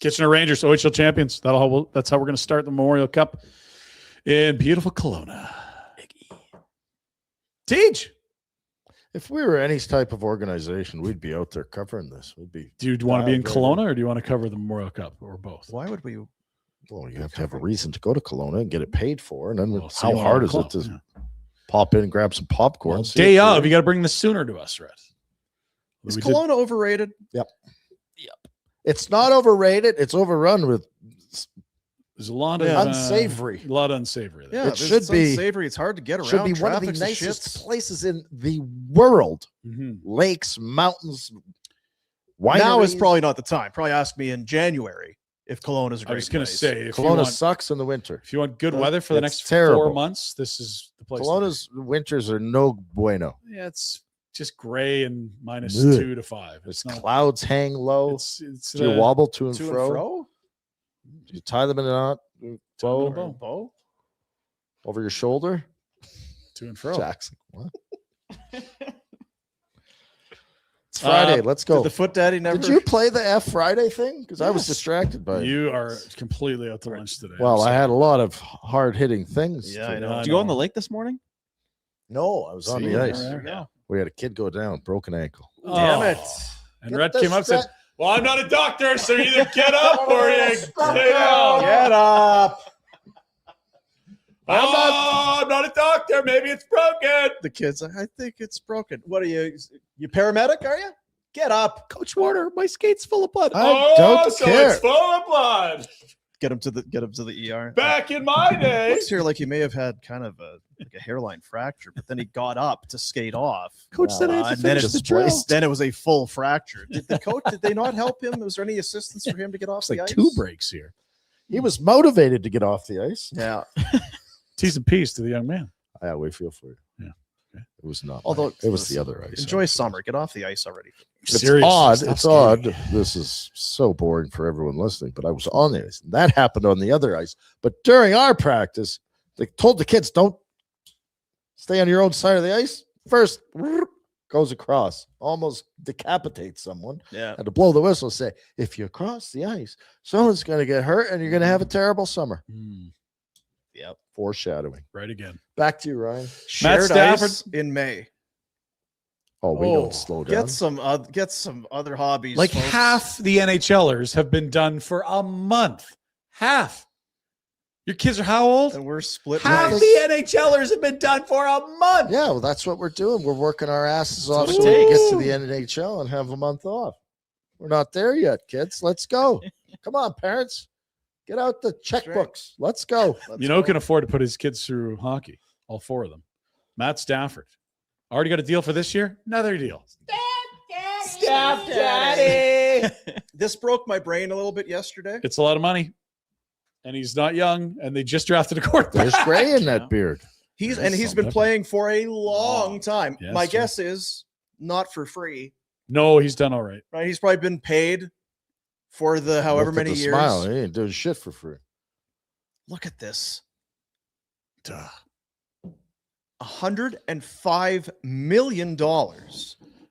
Kitchener Rangers, OHL champions. That's how we're going to start the Memorial Cup in beautiful Kelowna. Teach. If we were any type of organization, we'd be out there covering this. We'd be. Do you want to be in dialed right Kelowna or do you want to cover the Memorial Cup or both? Why would we? Well, you have to have a reason to go to Kelowna and get it paid for. And then Well, so how you want hard to is call, it to yeah. pop in and grab some popcorn? Well, see day if of, you're- you got to bring the Sooner to us, Red. Is We did- Kelowna overrated? It's not overrated. It's overrun with. There's a lot of Unsavory. A lot of unsavory. There. Yeah, It should it's be- unsavory. It's hard to get around. Should be one of the Traffic's the nicest shits. places in the world. Mhm. Lakes, mountains, wineries. Now is probably not the time. Probably ask me in January if Kelowna is a great I was going to place. say, if you, Kelowna want, sucks in the winter. if you want good weather for the It's next terrible. 4 months, this is the place. to be. Kelowna's winters are no bueno. Yeah, it's just gray and minus Ugh. 2 to 5. It's It's not. clouds hang low. It's Do you wobble to and To and fro? fro? Do you tie them in a knot? Bow. Bow? Over your shoulder? To and fro. Jackson. What? It's Friday. Let's go. Did the foot daddy never? Did you play the F Friday thing? Because I was Yes. distracted by it. You are completely out to lunch today. Well, I'm I sorry. had a lot of hard hitting things. Yeah, I to- know. Did you go on the lake this morning? No, I was on See, the there ice. we go. We had a kid go down, broken ankle. Damn Oh. it. And Get Red the came up and said, stra- well, I'm not a doctor, so either get up or you stay down. Get up. I'm not a doctor. Maybe it's broken. The kids, I think it's broken. What are you? You paramedic, are you? Get up. Coach Warner, my skate's full of blood. I don't so care. it's full of blood. Get him to the ER. Back in my day. Looks here like he may have had kind of a hairline fracture, but then he got up to skate off. Coach said I had to and then, finish the it, drill. then it was a full fracture. Did the coach? Did they not help him? Was there any assistance for him to get off It's the like ice? 2 breaks here. He was motivated to get off the ice. Yeah. T's and P's to the young man. Yeah, we feel for you. Yeah. Okay. It was not. Although it was the other ice. Enjoy summer. Get off the ice already. It's Seriously, odd. stop It's skating. odd. This is so boring for everyone listening, but I was on the ice. That happened on the other ice. But during our practice, they told the kids, don't stay on your own side of the ice. First, goes across, almost decapitates someone. Yeah. Had to blow the whistle, say, if you cross the ice, someone's going to get hurt and you're going to have a terrible summer. Yep. Foreshadowing. Right again. Back to you, Ryan. Shared Stafford- ice in May. Oh, we Oh, don't slow down. Get some other hobbies. Like folks. half the NHLers have been done for a month. Half. Your kids are how old? And we're split. Half ways. the NHLers have been done for a month. Yeah, well, that's what we're doing. We're working our asses off what so it we can get takes. to the NHL and have a month off. We're not there yet, kids. Let's go. Come on, parents. Get out the checkbooks. Let's go. You know who can afford to put his kids through hockey? All 4 of them. Matt Stafford. Already got a deal for this year? Another deal. Staff Daddy. This broke my brain a little bit yesterday. It's a lot of money. And he's not young. And they just drafted a quarterback. There's gray in that beard. He's There's been something. playing for a long time. Yes, My true. guess is not for free. No, he's done all right. Right? He's probably been paid for the however Look at many the years. Smile. He ain't doing shit for free. Look at this. $105 million over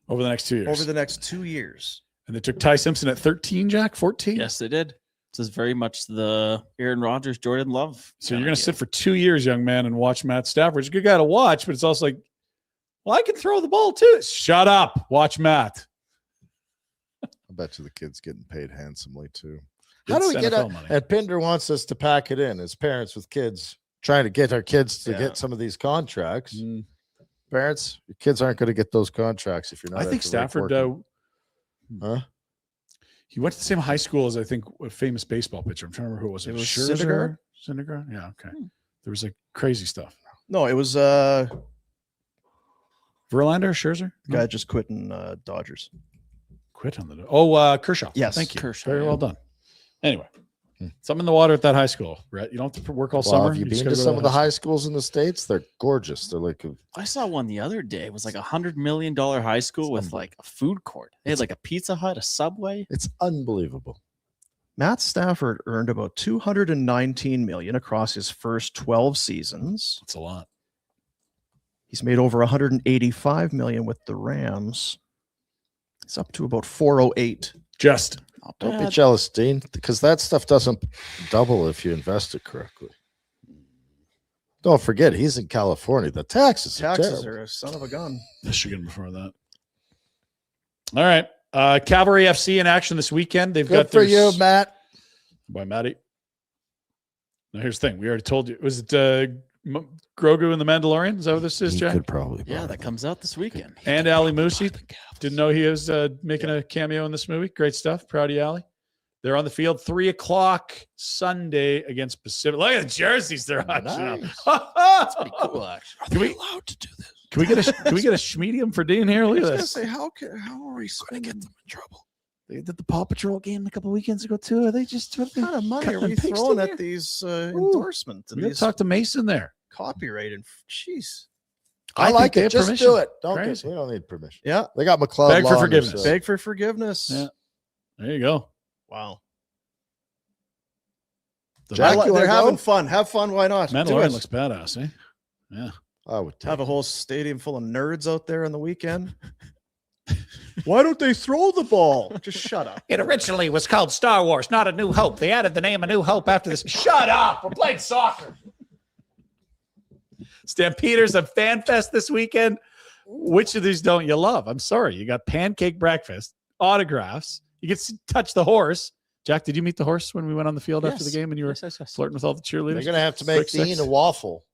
Over the next 2 years. the next 2 years. And they took Ty Simpson at 13, Jack? 14? Yes, they did. This is very much the Aaron Rodgers, Jordan Love. So you're going to sit for 2 years, young man, and watch Matt Stafford. It's a good guy to watch, but it's also like, well, I can throw the ball too. Shut up. Watch Matt. I bet you the kid's getting paid handsomely too. Good How do we get NFL out? money. And Pinder wants us to pack it in as parents with kids, trying to get our kids to Yeah. get some of these contracts. Mm. Parents, your kids aren't going to get those contracts if you're not. I think at the rate Stafford, working. uh, Huh? he went to the same high school as I think a famous baseball pitcher. I'm trying to remember who it was. It was Scherzer? Syndergaard? Yeah, okay. There was like crazy stuff. No, it was Verlander, Scherzer? No? guy just quitting Dodgers. Quit on the. Oh, Kershaw. Yes. Thank you. Kershaw, Very yeah. well done. Anyway, Hmm. something in the water at that high school, Brett. You don't have to work all Well, summer. have you just been to gotta go some of the that high schools in the States? They're gorgeous. They're like, I saw one the other day. It was like $100 million high school with like a food court. They had like a Pizza Hut, a Subway. it's unbelievable. Matt Stafford earned about $219 million across his first 12 seasons. That's a lot. He's made over $185 million with the Rams. It's up to about 408. Just Not Don't be bad. jealous, Dean, because that stuff doesn't double if you invest it correctly. Don't forget, he's in California. The taxes are Taxes terrible. are a son of a gun. Michigan before that. All right. Cavalry FC in action this weekend. They've Good got for their you, Matt. By Matty. Now here's the thing. We already told you. Was it Grogu and the Mandalorian? Is that what this is, He Jack? could probably. Yeah, that comes out this weekend. And Ali Musi. Didn't know he was making a cameo in this movie. Great stuff. Proud of you, Ali. They're on the field 3:00 Sunday against Pacific. Look at the jerseys they're on. Nice. That's pretty cool, actually. Can we allowed to do this? Can we get a schmedium for Dean here? Look at this. Say, how are we Going to get them in trouble. They did the Paw Patrol game a couple weekends ago too. Are they just What kind of money are cutting we and pasting throwing here? at these endorsements and We got to these talk to Mason there. copyright? And jeez, I think like they it. have Just permission. do it. Don't Crazy. we don't need permission. yeah. They got McLeod Beg for Law on their forgiveness. side. Beg for forgiveness. Yeah. There you go. Wow. The Jack, you They're wanna having go? fun. Have fun. Why not? Do Mandalorian it. looks badass, eh? Yeah. I would take Have a it. whole stadium full of nerds out there on the weekend. Why don't they throw the ball? Just shut up. It originally was called Star Wars, not A New Hope. They added the name A New Hope after this. Shut up! We're playing soccer. Stampeders and Fan Fest this weekend. Which of these don't you love? I'm sorry. You got pancake breakfast, autographs. You get to touch the horse. Jack, did you meet the horse when we went on the field after the game and you were Yes. flirting with all the cheerleaders? They're going to have to make Quick Dean six. a waffle.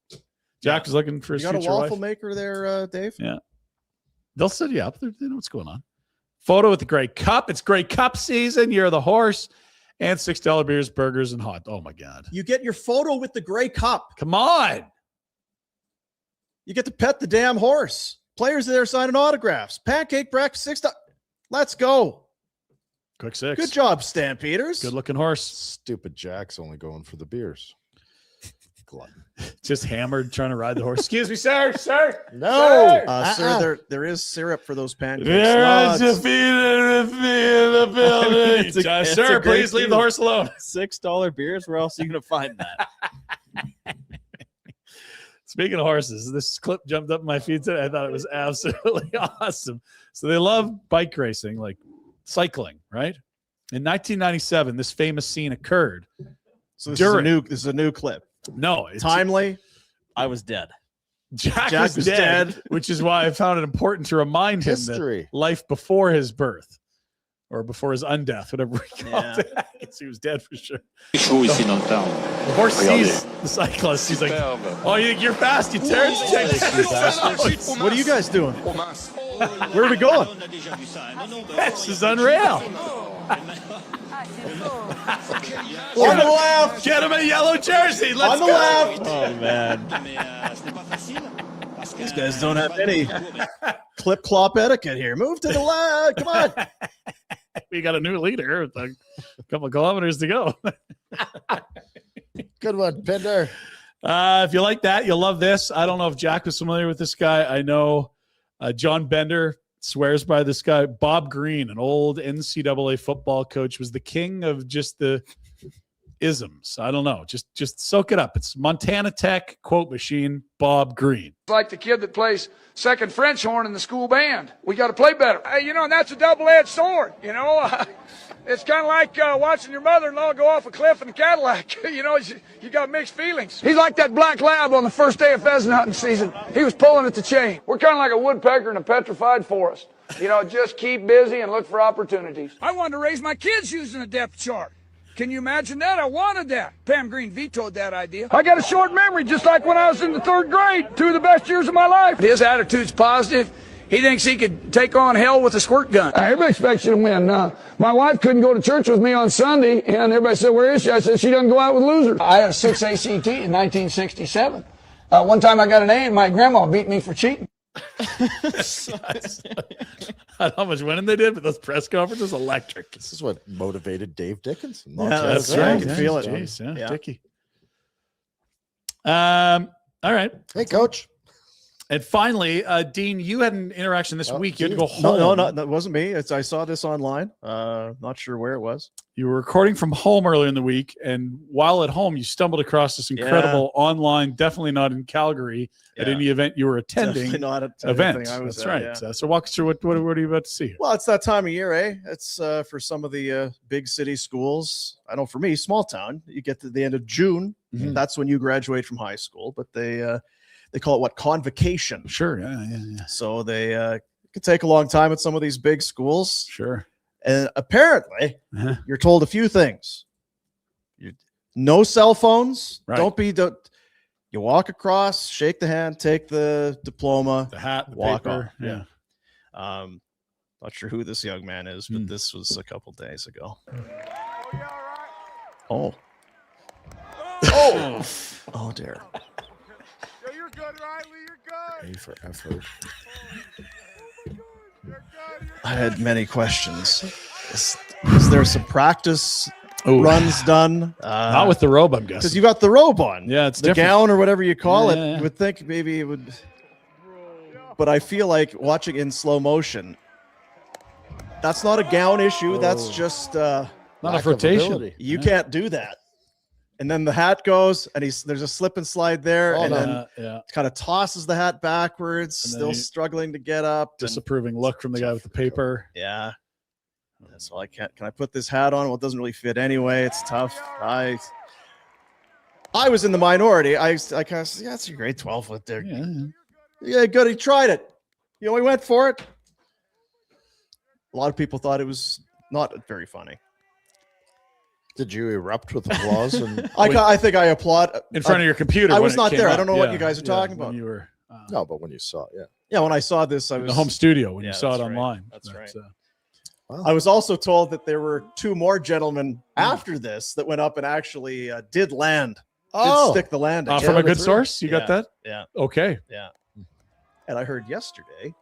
Jack was looking for You his got a future waffle wife. maker there, Dave? Yeah. They'll set you up. They know what's going on. Photo with the Grey Cup. It's Grey Cup season. You're the horse. And $6 beers, burgers, and hot. Oh, my God. You get your photo with the gray cup. Come on. You get to pet the damn horse. Players there signing autographs. Pancake breakfast, $6. Let's go. Quick six. Good job, Stampeders. Good looking horse. Stupid Jack's only going for the beers. Glutton. Just hammered trying to ride the horse. Excuse me, sir. Sir. No. Sir, there is syrup for those pancakes. There is Lots. a feeder in the building. It's a Sir, great please leave the deal. horse alone. $6 beers. Where else are you going to find that? Speaking of horses, this clip jumped up in my feed today. I thought it was absolutely awesome. So they love bike racing, like cycling, right? In 1997, this famous scene occurred. So this During- is a new clip. No, it's Timely. I was dead. Jack Jack was was dead, dead. which is why I found it important to remind him that History. life before his birth or before his undeath, whatever we call Yeah. it. He was dead for sure. The horse sees the cyclist. He's like, "Oh, you think you're fast? You turn." What are you guys doing? Where are we going? This is unreal. On the left. Get him a yellow jersey. Let's On the go. left. Oh, man. These guys don't have any clip clop etiquette here. Move to the left. Come on. We got a new leader with a couple of kilometers to go. Good one, Pinder. If you like that, you'll love this. I don't know if Jack was familiar with this guy. I know John Bender swears by this guy. Bob Green, an old NCAA football coach, was the king of just the isms. I don't know. Just soak it up. It's Montana Tech quote machine, Bob Green. Like the kid that plays second French horn in the school band. We got to play better. And that's a double-edged sword, It's kind of like watching your mother-in-law go off a cliff in a Cadillac. You got mixed feelings. He's like that black lab on the first day of pheasant hunting season. He was pulling at the chain. We're kind of like a woodpecker in a petrified forest. Just keep busy and look for opportunities. I wanted to raise my kids using a depth chart. Can you imagine that? I wanted that. Pam Green vetoed that idea. I got a short memory, just like when I was in the third grade. 2 of the best years of my life. His attitude's positive. He thinks he could take on hell with a squirt gun. Everybody expects you to win. My wife couldn't go to church with me on Sunday, and everybody said, "Where is she?" I said, "She doesn't go out with losers." I had a 6 ACT in 1967. One time I got an A, and my grandma beat me for cheating. I don't know how much winning they did, but those press conferences, electric. This is what motivated Dave Dickinson. Yeah, that's right. You can feel it. Jeez, yeah, Yeah. Dickie. All right. Hey, coach. And finally, Dean, you had an interaction this week. You had to go home. No, that wasn't me. I saw this online. Not sure where it was. You were recording from home earlier in the week, and while at home, you stumbled across this incredible online, definitely not in Calgary, at any event you were attending. Definitely not at event. anything I was That's at, right. yeah. So walk us through what are you about to see? Well, it's that time of year, eh? It's for some of the big city schools. I know for me, small town, you get to the end of June. Mhm. That's when you graduate from high school, but they call it what? Convocation. Sure. Yeah. So they could take a long time at some of these big schools. Sure. And apparently, Uh-huh. you're told a few things. No cell phones. Right. Don't. You walk across, shake the hand, take the diploma, The hat, the walk paper. on. Yeah. Not sure who this young man is, but this was a couple days ago. Oh. Oh, dear. You're good, Riley. You're good. A for effort. I had many questions. Is there some practice Oh. runs done? Not with the robe, I'm because guessing. you got the robe on. Yeah, it's the different. gown or whatever you call Yeah, it. yeah. You would think maybe it would, but I feel like watching in slow motion. That's not a gown issue. That's just Not Lack a of rotation. ability. you can't do that. And then the hat goes, and there's a slip and slide there, Oh, and no. then Yeah. kind of tosses the hat backwards, And then still he- struggling to get up. and- Disapproving look from the guy with the paper. Yeah. So I can't. Can I put this hat on? Well, it doesn't really fit anyway. It's tough. I was in the minority. I kind of said, yeah, it's your grade 12 with there. Yeah. Yeah, good. He tried it. He went for it. A lot of people thought it was not very funny. Did you erupt with applause? And I think I applaud In front of your computer. I when was it not came there. I up. don't know what Yeah, you guys are yeah, talking when about. You were no, but when you saw it, Yeah, when I saw this, I in was the home studio when Yeah, you saw it that's right. online. That's right. wow. I was also told that there were two more gentlemen after this that went up and actually did land. Did stick the landing. From Yeah. a good source, you got that? Yeah. Okay. And I heard yesterday,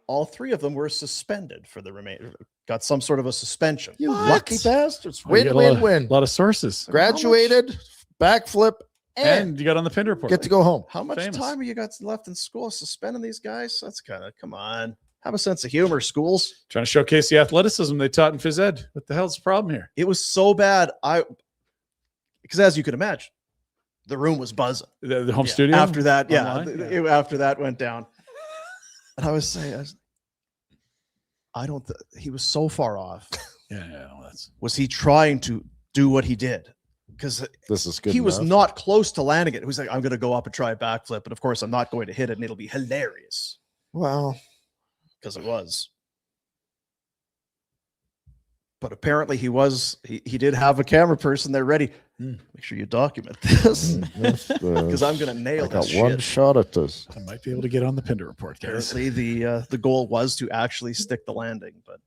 all three of them were suspended for the remainder. Got some sort of a suspension. You What? lucky bastards. Oh, you got Win, a win, win. A lot of sources. Graduated, backflip, and And you got on the Pinder Report. get to go home. How much Famous. time have you got left in school suspending these guys? That's kind of, come on. Have a sense of humor, schools. Trying to showcase the athleticism they taught in phys ed. What the hell's the problem here? It was so bad. Because as you can imagine, the room was buzzing. The home Yeah. studio? After that, Online? after that went down. And I was saying, he was so far off. Yeah, well, that's Was he trying to do what he did? Because This is good. he was enough. not close to landing it. He was like, I'm going to go up and try a backflip. But of course, I'm not going to hit it. And it'll be hilarious. Well, Because it was. But apparently he did have a camera person there ready. Make sure you document this. Because I'm going to nail I got this one shit. shot at this. I might be able to get on the Pinder Report there. Apparently the goal was to actually stick the landing. But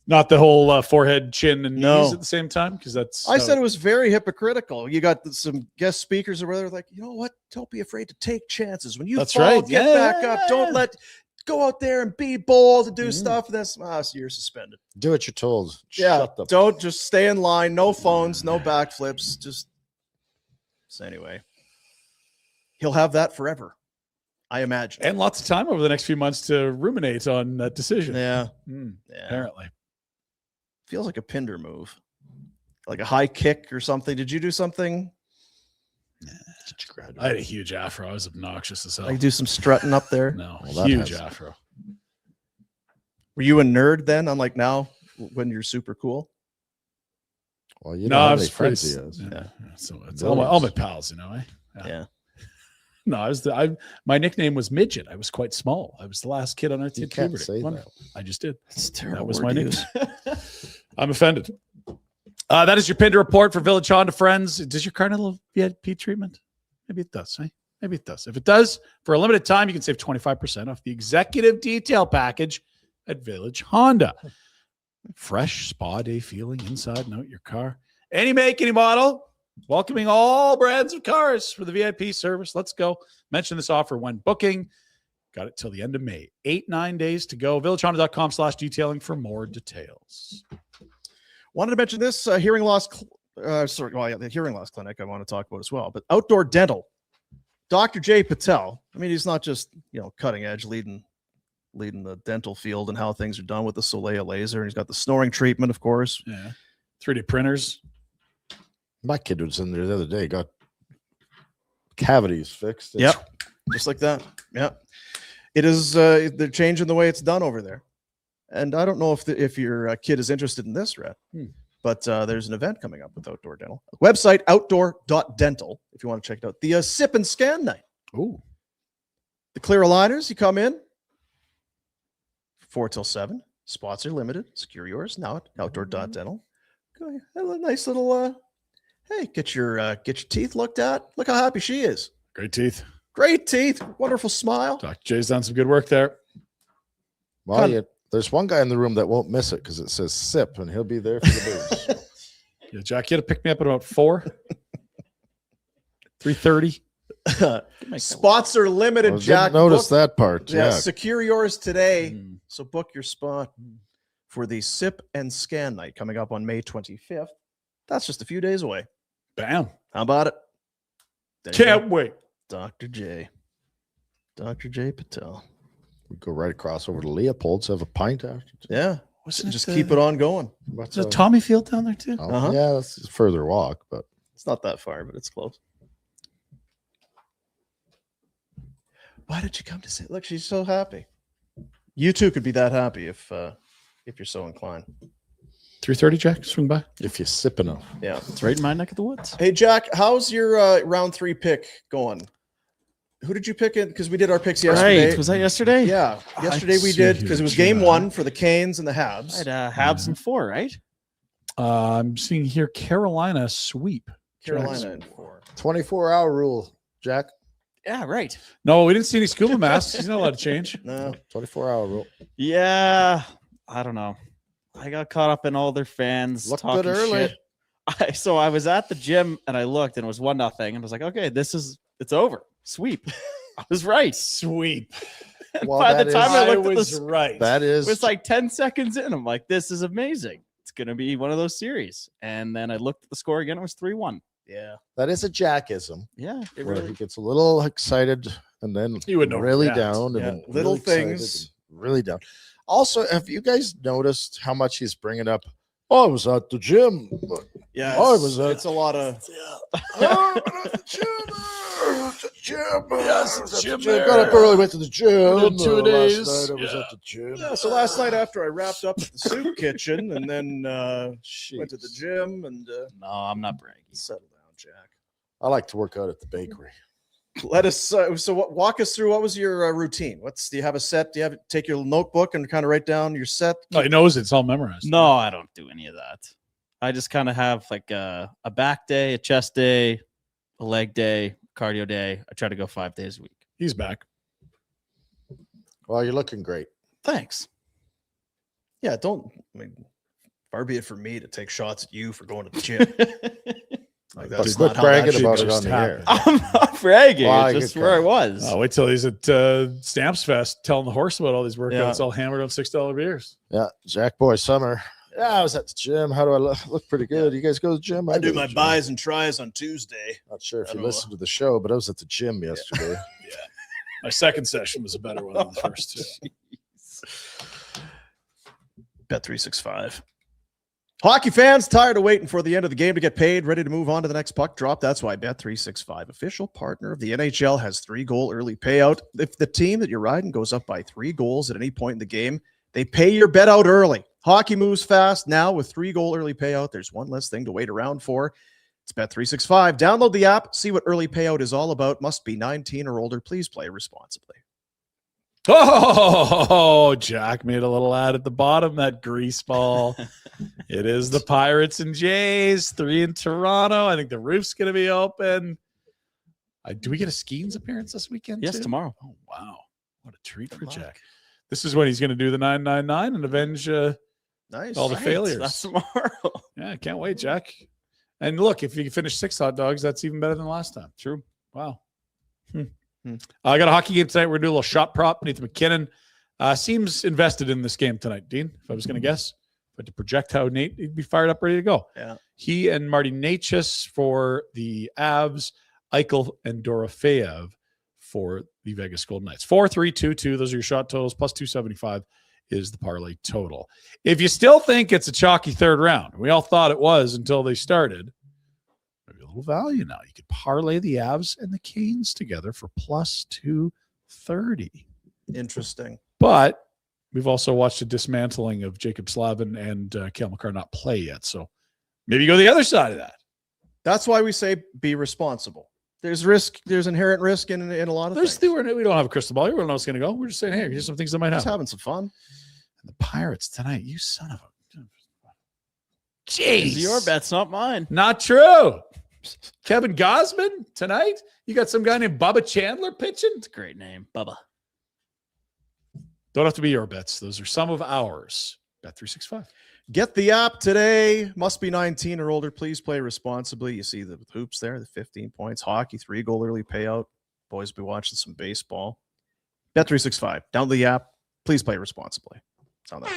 Not the whole forehead, chin, and No. knees at the same time, because that's. I said it was very hypocritical. You got some guest speakers or whatever, like, you know what? Don't be afraid to take chances. When you That's fall, right. get Yeah, back up. Don't go out there and be bold and do Mhm. stuff. And that's so you're suspended. Do what you're told. Yeah. Shut the Don't just stay in line. No phones, no backflips. Just so anyway. He'll have that forever, I imagine. and lots of time over the next few months to ruminate on that decision. Yeah. Mm, Yeah. apparently. Feels like a Pinder move. Like a high kick or something. Did you do something? I had a huge afro. I was obnoxious as hell. Like do some strutting up there? No, Well, that huge has- afro. Were you a nerd then, unlike now when you're super cool? Well, you No, know how I many was friends friends. he has. Yeah. So it's all my pals, you know. Yeah. No, my nickname was midget. I was quite small. I was the last kid on our team. You can't say that. I just did. It's That was my nickname. I'm offended. That is your Pinder Report for Village Honda friends. Does your car need a little VIP treatment? Maybe it does. Eh? Maybe it does. If it does, for a limited time, you can save 25% off the executive detail package at Village Honda. Fresh spa day feeling inside and out your car. Any make, any model. Welcoming all brands of cars for the VIP service. Let's go. Mention this offer when booking. Got it till the end of May. 8-9 days to go. VillageHonda.com/detailing for more details. Wanted to mention this hearing loss. The hearing loss clinic I want to talk about as well. But outdoor dental Dr. J. Patel. I mean, he's not just, cutting edge, leading the dental field and how things are done with the Soleil laser. He's got the snoring treatment, of course. Yeah. 3D printers. My kid was in there the other day, got cavities fixed. Yep. Just like that. Yeah. It is, they're changing the way it's done over there. And I don't know if your kid is interested in this, Red, but there's an event coming up with Outdoor Dental. Website, outdoor.dental, if you want to check it out. The sip and scan night. Ooh. The clear aligners, you come in 4 till 7. Spots are limited. Secure yours now at outdoor.dental. Go ahead. Have a nice little, hey, get your teeth looked at. Look how happy she is. Great teeth. Great teeth. Wonderful smile. Dr. J's done some good work there. Well, there's one guy in the room that won't miss it because it says sip, and he'll be there for the booze. Yeah, Jack, you had to pick me up at about 4. 3:30. Spots are limited, Jack. Notice that part. Yeah, Yeah. secure yours today. So book your spot for the sip and scan night coming up on May 25th. That's just a few days away. Bam. How about it? There you Can't go. wait. Dr. J. Patel. We go right across over to Leopold's, have a pint after. Yeah. Wasn't Just it, keep it on going. What's Is it Tommy Field down there too? Oh, yeah, that's a further walk, but It's not that far, but it's close. Why did you come to say? Look, she's so happy. You too could be that happy if you're so inclined. 3:30, Jack. Swing by. if you sip enough. Yeah. It's right in my neck of the woods. Hey, Jack, how's your round 3 pick going? Who did you pick in? Because we did our picks yesterday. Right. Was that yesterday? Yeah. Yesterday we see did here, because it was Jack. game 1 for the Canes and the I Habs. had Habs and 4, right? I'm seeing here Carolina sweep. Carolina in 4. 24-hour rule, Jack. Yeah, right. No, we didn't see any scuba masks. He's not allowed to change. No. 24-hour rule. Yeah. I don't know. I got caught up in all their fans Looked talking good early. shit. So I was at the gym and I looked and it was 1-0 and I was like, okay, it's over. Sweep. I was right. Sweep. Well, By the that time is- I looked at was this, right. That is it was like 10 seconds in. I'm like, this is amazing. It's going to be one of those series. And then I looked at the score again. It was 3-1. Yeah. that is a Jackism. Yeah. It Where really he gets a little excited and then You would know really that. down. Yeah, And then little really excited things. and really down. Also, have you guys noticed how much he's bringing up? Oh, I was at the gym. Yeah. Oh, It's, it was it's a lot of. Oh, I'm at the gym. At the gym. Yes, I was at the gym gym. there. Got up early, went to the gym. Did 2 Last days. night I was Yeah. at the gym. Yeah, so last night after I wrapped up at the soup kitchen and then went to the gym and No, I'm not bragging. settle down, Jack. I like to work out at the bakery. Let us. Walk us through. What was your routine? Do you have a set? Do you have take your notebook and kind of write down your set? Oh, he knows it's all memorized. No, I don't do any of that. I just kind of have like a back day, a chest day, a leg day, cardio day. I try to go 5 days a week. He's back. Well, you're looking great. Thanks. Yeah, don't. I mean, far be it for me to take shots at you for going to the gym. Like But that's quit not how that bragging should about go. it on the air. I'm not bragging. Well, It's you just could where I come. was. Oh, wait till he's at Stamps Fest telling the horse about all these workouts, all hammered on $6 beers. Yeah, Jack Boy Summer. Yeah, I was at the gym. How do I look? Pretty good. You guys go to the gym? I go do to my the gym. buys and tries on Tuesday. Not sure if I you don't listened to the show, but I was at the gym yesterday. My second session was a better one than the first two. Bet365. Hockey fans tired of waiting for the end of the game to get paid, ready to move on to the next puck drop. That's why Bet365, official partner of the NHL, has 3-goal early payout. If the team that you're riding goes up by 3 goals at any point in the game, they pay your bet out early. Hockey moves fast. Now with 3-goal early payout, there's one less thing to wait around for. It's Bet365. Download the app. See what early payout is all about. Must be 19 or older. Please play responsibly. Oh, Jack made a little ad at the bottom, that grease ball. It is the Pirates and Jays, 3 in Toronto. I think the roof's going to be open. Do we get a Skeens appearance this weekend? Yes, too? tomorrow. Oh, wow. What a treat for Jack. This is when he's going to do the 999 and avenge Nice. all the failures. That's tomorrow. Yeah, I can't wait, Jack. And look, if you finish 6 hot dogs, that's even better than last time. True. Wow. I got a hockey game tonight. We're going to do a little shot prop. Nathan McKinnon seems invested in this game tonight, Dean, if I was going to guess. But to project how Nate, he'd be fired up, ready to go. Yeah. He and Marty Natchez for the Avs, Eichel and Dorofeyev for the Vegas Golden Knights. 4-3-2-2. Those are your shot totals. Plus 275 is the parlay total. If you still think it's a chalky third round, we all thought it was until they started, maybe a little value now. You could parlay the Avs and the Canes together for plus 230. Interesting. But we've also watched a dismantling of Jacob Slavin and Cale Makar not play yet. So maybe you go the other side of that. That's why we say be responsible. There's risk. There's inherent risk in a lot of things. We don't have a crystal ball. We don't know what's going to go. We're just saying, hey, here's some things that might Just happen. having some fun. And the Pirates tonight, you son of a... Jeez. Jeez. Your bet's not mine. Not true. Kevin Gosman tonight? You got some guy named Bubba Chandler pitching? It's a great name. Bubba. Don't have to be your bets. Those are some of ours. Bet365. Get the app today. Must be 19 or older. Please play responsibly. You see the hoops there, the 15 points. Hockey, 3-goal early payout. Boys be watching some baseball. Bet365. Download the app. Please play responsibly. That's how that.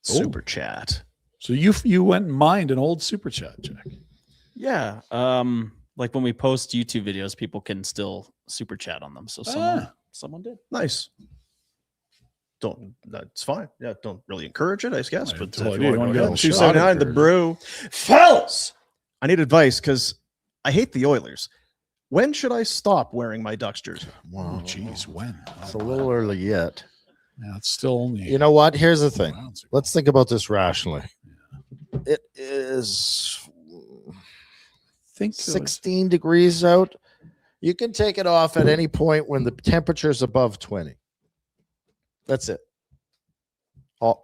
Super chat. So you went and mined an old super chat, Jack. Yeah. Like when we post YouTube videos, people can still super chat on them. So someone did. Nice. That's fine. Yeah, don't really encourage it, I guess. I But have no if idea. you You want wanna to go? 279, the brew. Fellas, I need advice because I hate the Oilers. When should I stop wearing my Ducks jersey? Wow. Oh, geez, when? It's a little early yet. Yeah, it's still only... You know what? Here's the thing. rounds ago. Let's think about this rationally. It is Think 16 degrees out. You can take it off at any point when the temperature is above 20. That's it.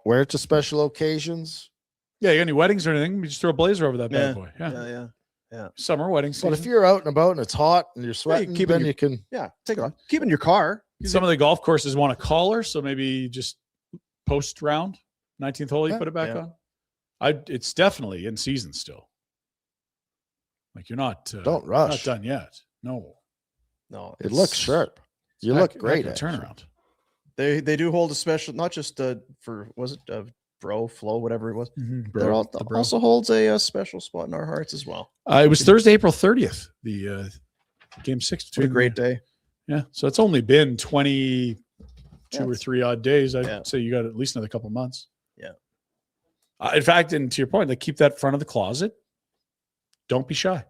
Wear it to special occasions. Yeah, you got any weddings or anything? You just throw a blazer over that Yeah. bad boy. Yeah. Yeah. Summer wedding season. But if you're out and about and it's hot and you're sweating, keep it then in you can. Yeah, take it off. Keep it in your car. Some of the golf courses want a collar, so maybe just post round, 19th hole, you Yeah, put it back yeah. on. It's definitely in season still. Like you're not Don't not rush. done yet. No, No, It looks sharp. You look great. at actually. turnaround. They do hold a special, not just for was it Bro Flow, whatever it was. There also holds a special spot in our hearts as well. It was Thursday, April 30th. The game 6 What a between great day. Yeah, so it's only been 22 or Yes. 3 odd days. I'd Yeah. say you got at least another couple months. Yeah. In fact, and to your point, like keep that front of the closet. Don't be shy.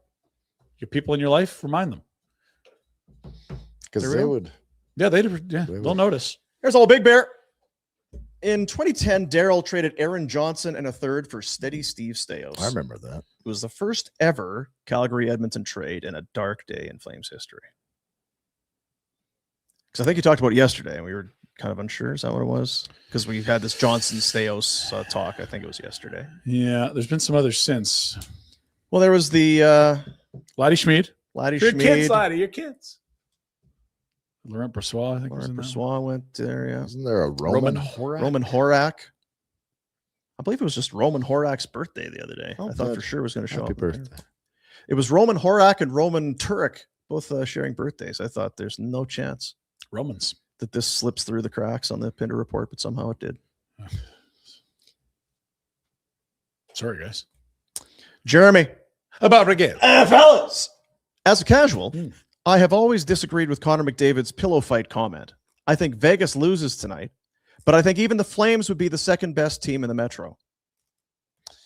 Your people in your life, remind them. Because There they we go. would. Yeah, they'll notice. Here's all Big Bear. In 2010, Darryl traded Aaron Johnson and a third for steady Steve Staios. I remember that. It was the first ever Calgary-Edmonton trade in a dark day in Flames history. Because I think you talked about it yesterday, and we were kind of unsure. Is that what it was? Because we had this Johnson-Staios talk. I think it was yesterday. Yeah, there's been some others since. Well, there was the Laddie Schmid. Laddie Your kids, Schmid. Laddie, your kids. Laurent Brossois, I think. was Laurent in that Brossois went there, yeah. Isn't there a one. Roman? Horak. Roman Horak. I believe it was just Roman Horak's birthday the other day. Oh, I thought good. for sure it was going to show Happy up. birthday. It was Roman Horak and Roman Turek, both sharing birthdays. I thought there's no chance Romans. that this slips through the cracks on the Pinder Report, but somehow it did. Sorry, guys. Jeremy. About Regal. Fellas. As a casual, Hmm. I have always disagreed with Connor McDavid's pillow fight comment. I think Vegas loses tonight, but I think even the Flames would be the second best team in the Metro.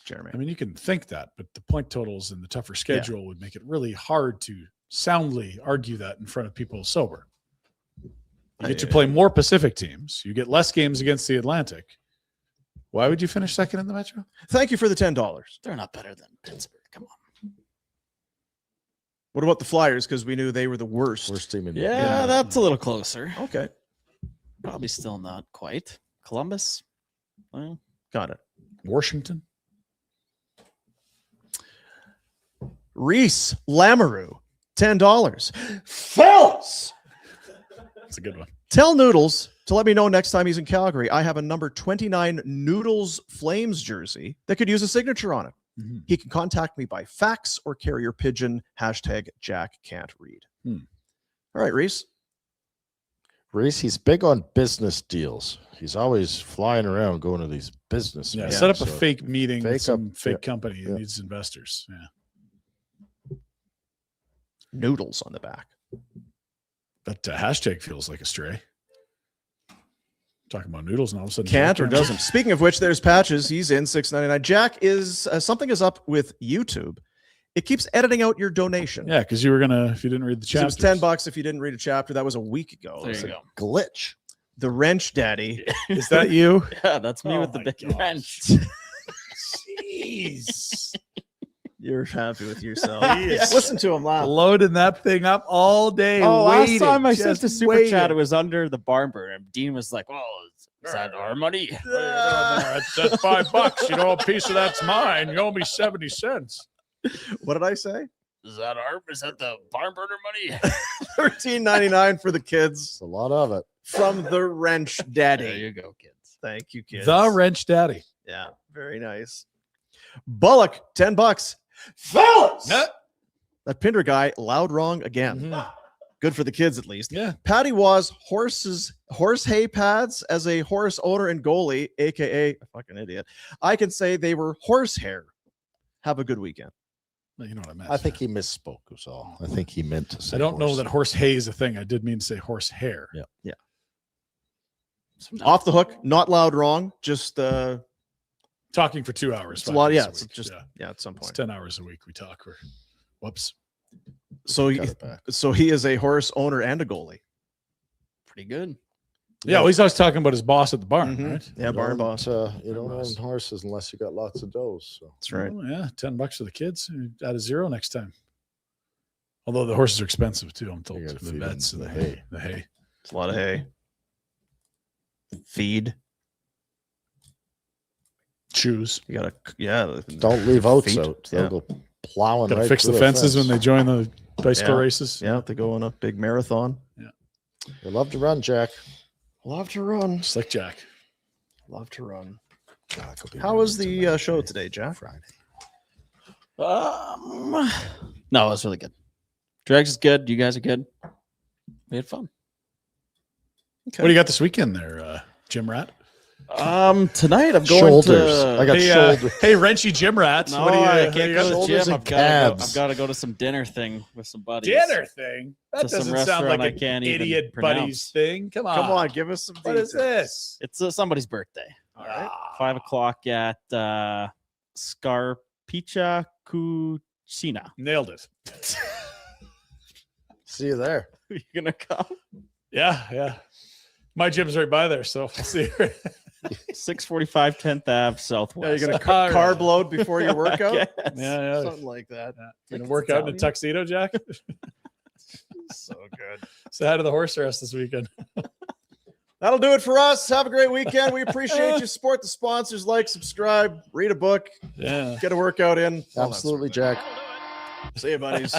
Jeremy. I mean, you can think that, but the point totals and the tougher schedule would make it really hard to soundly argue that in front of people sober. You get to play more Pacific teams. You get less games against the Atlantic. Why would you finish second in the Metro? Thank you for the $10. They're not better than Pittsburgh. Come on. What about the Flyers? Because we knew they were the worst. Worst team in the Yeah, that's a little closer. Okay. Probably still not quite. Columbus. Well, Got it. Washington. Reese Lamoureux, $10. Fellas, That's a good one. tell Noodles to let me know next time he's in Calgary. I have a number 29 Noodles Flames jersey that could use a signature on it. Mm-hmm. He can contact me by fax or carrier pigeon. Jack can't read. Hmm. All right, Reese. Reese, he's big on business deals. He's always flying around going to these business. Yeah, meetings, set up a so- fake meeting with fake some up- fake yeah, company that yeah. needs investors. Yeah. Noodles on the back. That hashtag feels like a stray. Talking about noodles, and all of a sudden Can't or doesn't. Speaking of which, there's Patches. He's in $6.99. Jack is something is up with YouTube. It keeps editing out your donation. Yeah, because you were gonna, if you didn't read the chapter, it was $10 if you didn't read a chapter. That was a week ago. There you go. Glitch. The Wrench Daddy. Is that you? Yeah, that's me Oh with the my big gosh. wrench. Jeez. You're happy with yourself. Yes. Listen to him laugh. Loading that thing up all day. Oh, last waiting, time I sent just the super waiting. chat, it was under the barn burner. And Dean was like, "Oh, is that our money?" That's $5. You know, a piece of that's mine. You owe me 70 cents. What did I say? Is that the barn burner money? $13.99 for the kids It's a lot of it. from the Wrench There Daddy. you go, kids. Thank you, kids. The Wrench Daddy. Yeah, very nice. Bullock, $10. Fellas! That Pinder guy, loud wrong again. Good for the kids, at least. Yeah. Patty was horse hay pads as a horse owner and goalie, aka a fucking idiot. I can say they were horse hair. Have a good weekend. You know what I meant. I think he misspoke. Was all. I think he meant to say. I don't know horse. that horse hay is a thing. I did mean to say horse hair. Yeah. Off the hook, not loud wrong. Just Talking for 2 hours. it's a 5 lot. days Yeah, a it's week. just Yeah. at some It's point. 10 hours a week we talk. Whoops. So Cut it back. he is a horse owner and a goalie. Pretty good. Yeah, well, he's always talking about his boss at the barn, Mhm. right? Yeah, barn boss. You don't own horses unless you got lots of does. So. That's right. Oh, yeah, $10 for the kids. Add a zero next time. Although the horses are expensive too, I'm told. You gotta The feed vets them and the the hay. hay. The hay. It's a lot of hay. Feed. Shoes. You gotta, yeah. Don't leave oats Feet. out. They'll Yeah. go plowing. Gotta right fix the through fences fence. when they join the bicycle Yeah. races. Yeah, they go on a big marathon. They love to run, Jack. Love to run. Slick Jack. Love to run. Jack will be How was running the tonight. show today, Jack? Friday. No, it was really good. Dregs is good. You guys are good. We had fun. What do you got this weekend there, Jim Rat? Tonight I'm going Shoulders. to. I got Hey, shoulder. hey, Wrenchy Jim Rat. No, what do you, I what do can't you go got? to the shoulders gym. and I've calves. got to go to some dinner thing with some buddies. Dinner thing. That To some doesn't sound restaurant like I an can't even idiot pronounce. buddies thing. Come on. Come on, give us some What is details. this? It's somebody's birthday. All right. 5 o'clock at Scarpiccia Cucina. Nailed it. See you there. You gonna come? Yeah. My gym's right by there, so we'll see. 645 10th Ave Yeah, Southwest. you're gonna carb load before your workout. Yes. yeah. Something like that. Gonna work out in a tuxedo, Jack. So good. Say hi to the horse rest this weekend. That'll do it for us. Have a great weekend. We appreciate you. Support the sponsors. Like, subscribe, read a book, Yeah. get a workout in. all that Absolutely, sort of Jack. thing. See you, buddies.